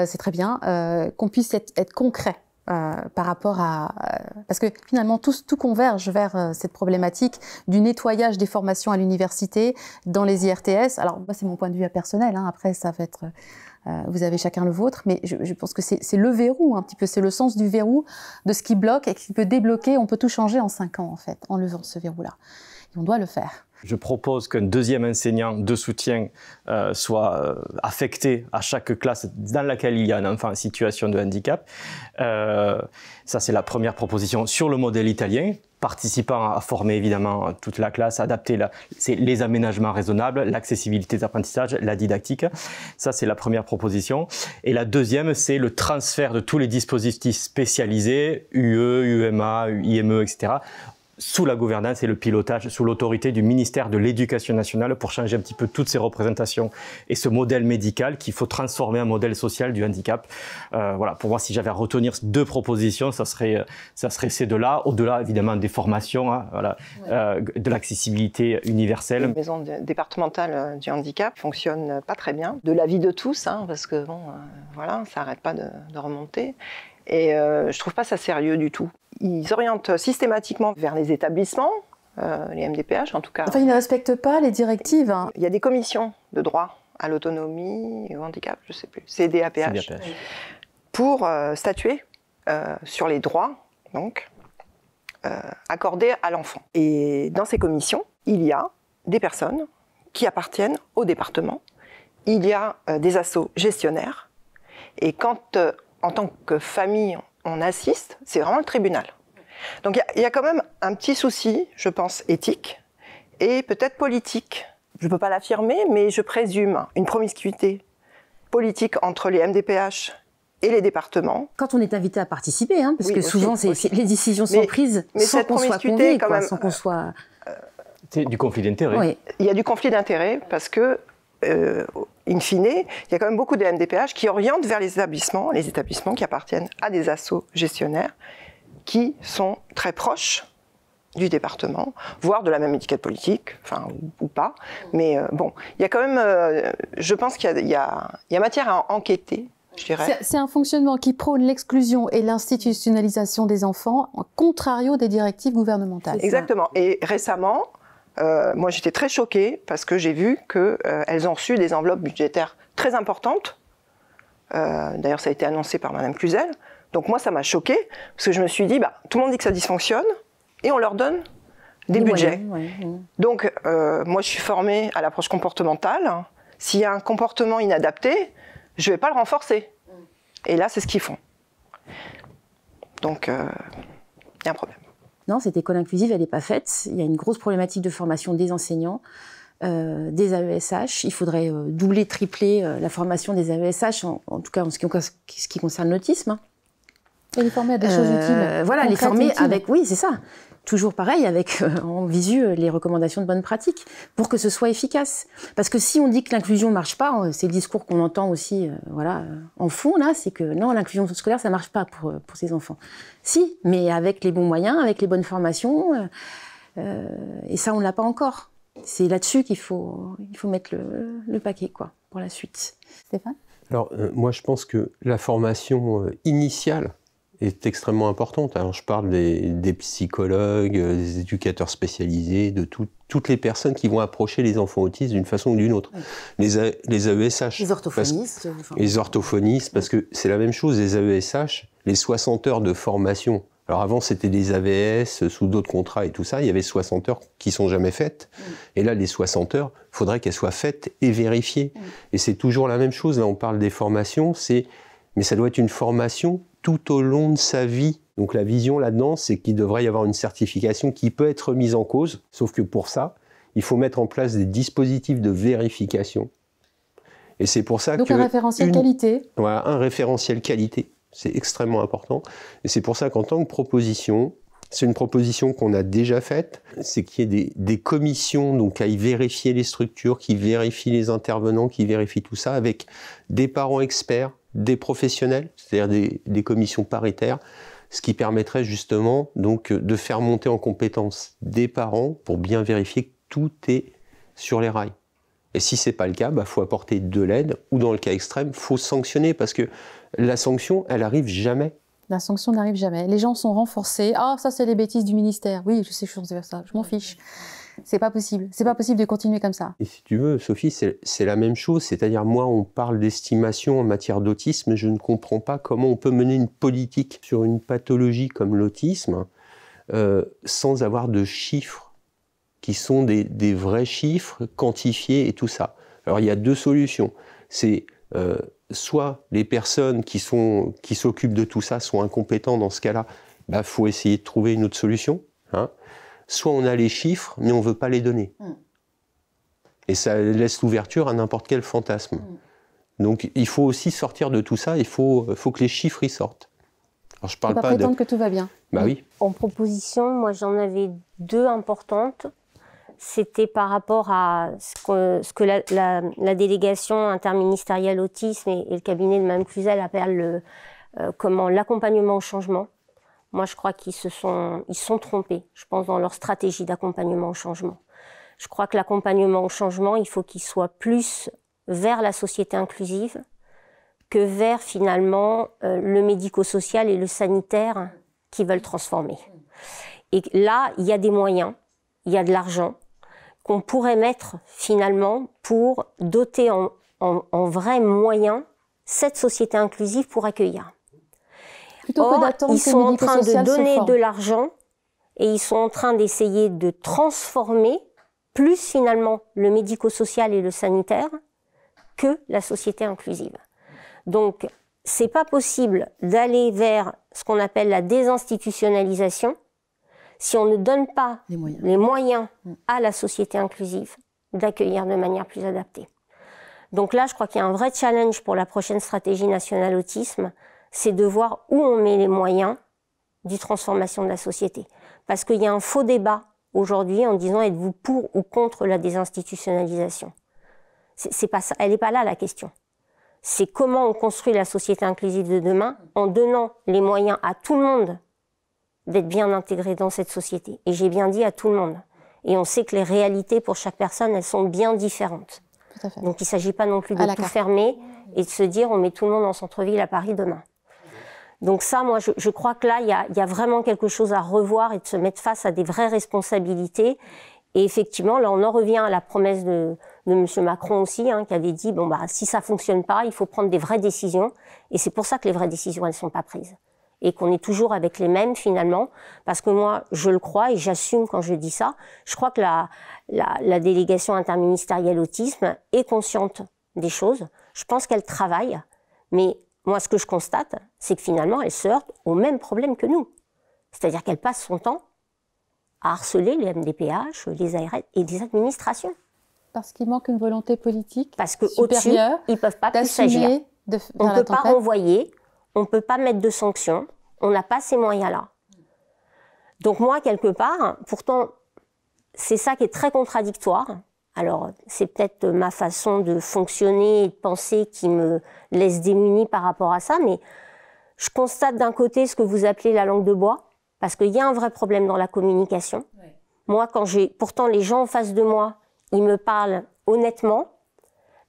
C'est très bien. Qu'on puisse être concret par rapport à... parce que finalement, tout converge vers cette problématique du nettoyage des formations à l'université, dans les IRTS. Alors, moi, c'est mon point de vue personnel. Après, ça va être... vous avez chacun le vôtre, mais je pense que c'est le verrou, un petit peu. C'est le sens du verrou, de ce qui bloque et qui peut débloquer. On peut tout changer en 5 ans, en fait, en levant ce verrou-là. Et on doit le faire. Je propose qu'un deuxième enseignant de soutien soit affecté à chaque classe dans laquelle il y a un enfant en situation de handicap. Ça, c'est la première proposition sur le modèle italien, participant à former évidemment toute la classe, adapter les aménagements raisonnables, l'accessibilité des apprentissages, la didactique. Ça, c'est la première proposition. Et la deuxième, c'est le transfert de tous les dispositifs spécialisés, UE, UMA, IME, etc., sous la gouvernance et le pilotage, sous l'autorité du ministère de l'Éducation nationale pour changer un petit peu toutes ces représentations et ce modèle médical qu'il faut transformer en modèle social du handicap. Voilà, pour moi, si j'avais à retenir 2 propositions, ça serait ces 2-là, au-delà évidemment des formations, de l'accessibilité universelle. La maison départementale du handicap fonctionne pas très bien, de l'avis de tous, parce que bon, voilà, ça n'arrête pas de remonter. Et je trouve pas ça sérieux du tout. Ils orientent systématiquement vers les établissements, les MDPH en tout cas. Enfin, ils ne respectent pas les directives. Il y a des commissions de droit à l'autonomie et au handicap, je ne sais plus, CDAPH, pour statuer sur les droits donc, accordés à l'enfant. Et dans ces commissions, il y a des personnes qui appartiennent au département, il y a des assos gestionnaires, et quand en tant que famille, on assiste, c'est vraiment le tribunal. Donc il y a quand même un petit souci, je pense, éthique et peut-être politique. Je ne peux pas l'affirmer, mais je présume une promiscuité politique entre les MDPH et les départements. Quand on est invité à participer, parce que souvent les décisions sont prises sans qu'on soit convié, sans qu'on soit... C'est du conflit d'intérêt. Oui. Il y a du conflit d'intérêt parce que il in fine, il y a quand même beaucoup de MDPH qui orientent vers les établissements qui appartiennent à des assos gestionnaires qui sont très proches du département, voire de la même étiquette politique, enfin, ou pas. Mais bon, il y a quand même, je pense qu'il y a matière à enquêter, je dirais. C'est un fonctionnement qui prône l'exclusion et l'institutionnalisation des enfants, en contrario des directives gouvernementales. Exactement. Et récemment, moi j'étais très choquée parce que j'ai vu qu'elles ont reçu des enveloppes budgétaires très importantes. D'ailleurs, ça a été annoncé par Madame Cluzel. Donc moi, ça m'a choquée parce que je me suis dit, tout le monde dit que ça dysfonctionne et on leur donne des budgets. Moyens, ouais. Donc, moi, je suis formée à l'approche comportementale. S'il y a un comportement inadapté, je ne vais pas le renforcer. Et là, c'est ce qu'ils font. Donc, il y a un problème. Non, cette école inclusive, elle n'est pas faite. Il y a une grosse problématique de formation des enseignants, des AESH. Il faudrait doubler, tripler la formation des AESH, en tout cas en ce qui concerne l'autisme. Et les former à des choses utiles. Voilà, les former utiles. avec, oui, c'est ça. Toujours pareil, avec en visu les recommandations de bonne pratique, pour que ce soit efficace. Parce que si on dit que l'inclusion ne marche pas, c'est le discours qu'on entend aussi en fond, là, c'est que non, l'inclusion scolaire, ça ne marche pas pour ces enfants. Si, mais avec les bons moyens, avec les bonnes formations, et ça, on ne l'a pas encore. C'est là-dessus qu'il faut mettre le paquet, quoi, pour la suite. Stéphane ? Alors, moi, je pense que la formation initiale est extrêmement importante. Alors, je parle des psychologues, des éducateurs spécialisés, de toutes les personnes qui vont approcher les enfants autistes d'une façon ou d'une autre. Oui. Les AESH. Les orthophonistes. Les orthophonistes, parce que c'est la même chose, les AESH, les 60 heures de formation. Alors avant, c'était des AVS sous d'autres contrats et tout ça. Il y avait 60 heures qui sont jamais faites. Et là, les 60 heures, il faudrait qu'elles soient faites et vérifiées. Et c'est toujours la même chose. Là, on parle des formations, mais ça doit être une formation tout au long de sa vie. Donc la vision là-dedans, c'est qu'il devrait y avoir une certification qui peut être mise en cause, sauf que pour ça, il faut mettre en place des dispositifs de vérification. Et c'est pour ça donc un référentiel qualité. Voilà, un référentiel qualité, c'est extrêmement important. Et c'est pour ça qu'en tant que proposition, c'est une proposition qu'on a déjà faite, c'est qu'il y ait des commissions donc à y vérifier les structures, qui vérifient les intervenants, qui vérifient tout ça, avec des parents experts, des professionnels, c'est-à-dire des commissions paritaires, ce qui permettrait justement donc de faire monter en compétence des parents pour bien vérifier que tout est sur les rails. Et si c'est pas le cas, faut apporter de l'aide, ou dans le cas extrême, faut sanctionner, parce que la sanction, elle arrive jamais. La sanction n'arrive jamais. Les gens sont renforcés. Ah, ça c'est les bêtises du ministère. Oui, je sais, je suis vers ça. Je m'en fiche. C'est pas possible. C'est pas possible de continuer comme ça. Et si tu veux, Sophie, c'est la même chose. C'est-à-dire, moi, on parle d'estimation en matière d'autisme. Je ne comprends pas comment on peut mener une politique sur une pathologie comme l'autisme sans avoir de chiffres qui sont des vrais chiffres quantifiés et tout ça. Alors, il y a deux solutions. C'est soit les personnes qui s'occupent de tout ça sont incompétentes dans ce cas-là, faut essayer de trouver une autre solution. Hein. Soit on a les chiffres, mais on ne veut pas les donner. Et ça laisse l'ouverture à n'importe quel fantasme. Donc il faut aussi sortir de tout ça, il faut que les chiffres y sortent. Alors, je parle pas prétendre que tout va bien. Oui. En proposition, moi j'en avais deux importantes. C'était par rapport à ce que la délégation interministérielle autisme et le cabinet de Mme Cluzel appellent l'accompagnement au changement. Moi, je crois qu'ils se sont trompés, je pense, dans leur stratégie d'accompagnement au changement. Je crois que l'accompagnement au changement, il faut qu'il soit plus vers la société inclusive que vers, finalement, le médico-social et le sanitaire qui veulent transformer. Et là, il y a des moyens, il y a de l'argent qu'on pourrait mettre, finalement, pour doter en vrais moyens cette société inclusive pour accueillir. Or, ils sont en train de donner de l'argent et ils sont en train d'essayer de transformer plus finalement le médico-social et le sanitaire que la société inclusive. Donc, c'est pas possible d'aller vers ce qu'on appelle la désinstitutionnalisation si on ne donne pas les moyens à la société inclusive d'accueillir de manière plus adaptée. Donc là, je crois qu'il y a un vrai challenge pour la prochaine stratégie nationale autisme, c'est de voir où on met les moyens de transformation de la société. Parce qu'il y a un faux débat aujourd'hui en disant êtes-vous pour ou contre la désinstitutionnalisation. C'est pas ça. Elle n'est pas là la question. C'est comment on construit la société inclusive de demain en donnant les moyens à tout le monde d'être bien intégré dans cette société. Et j'ai bien dit à tout le monde. Et on sait que les réalités pour chaque personne, elles sont bien différentes. Tout à fait. Donc il ne s'agit pas non plus de tout fermer et de se dire on met tout le monde en centre-ville à Paris demain. Donc ça, moi, je crois que là, il y a vraiment quelque chose à revoir et de se mettre face à des vraies responsabilités. Et effectivement, là, on en revient à la promesse de M. Macron aussi, hein, qui avait dit, bon, bah, si ça fonctionne pas, il faut prendre des vraies décisions. Et c'est pour ça que les vraies décisions, elles sont pas prises. Et qu'on est toujours avec les mêmes, finalement. Parce que moi, je le crois et j'assume quand je dis ça. Je crois que la délégation interministérielle autisme est consciente des choses. Je pense qu'elle travaille. Mais moi, ce que je constate, c'est que finalement, elle se heurte au même problème que nous. C'est-à-dire qu'elle passe son temps à harceler les MDPH, les ARS et les administrations. Parce qu'il manque une volonté politique parce qu'au-dessus, ils ne peuvent pas plus s'agir. On ne peut pas renvoyer, on ne peut pas mettre de sanctions, on n'a pas ces moyens-là. Donc moi, quelque part, pourtant, c'est ça qui est très contradictoire. Alors, c'est peut-être ma façon de fonctionner et de penser qui me laisse démunie par rapport à ça, mais je constate d'un côté ce que vous appelez la langue de bois, parce qu'il y a un vrai problème dans la communication. Ouais. Moi, pourtant les gens en face de moi, ils me parlent honnêtement,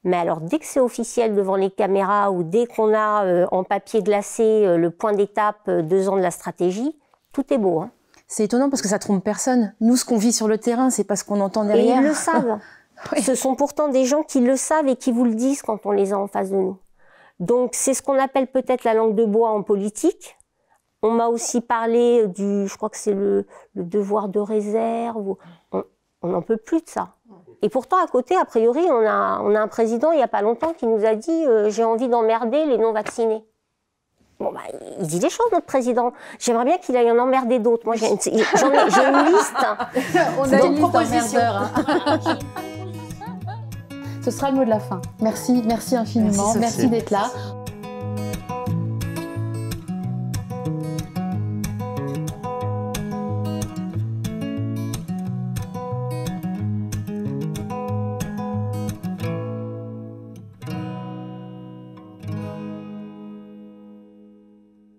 mais alors dès que c'est officiel devant les caméras ou dès qu'on a en papier glacé le point d'étape 2 ans de la stratégie, tout est beau. Hein. C'est étonnant parce que ça trompe personne. Nous, ce qu'on vit sur le terrain, c'est pas ce qu'on entend derrière. Et ils le savent. Oui. Ce sont pourtant des gens qui le savent et qui vous le disent quand on les a en face de nous. Donc c'est ce qu'on appelle peut-être la langue de bois en politique. On m'a aussi parlé je crois que c'est le devoir de réserve. On n'en peut plus de ça. Et pourtant, à côté, a priori, on a un président, il n'y a pas longtemps, qui nous a dit « j'ai envie d'emmerder les non-vaccinés ». Bon, bah, il dit des choses, notre président. J'aimerais bien qu'il aille en emmerder d'autres. Moi, j'ai une liste. On a une proposition. Ce sera le mot de la fin. Merci infiniment. Merci d'être là.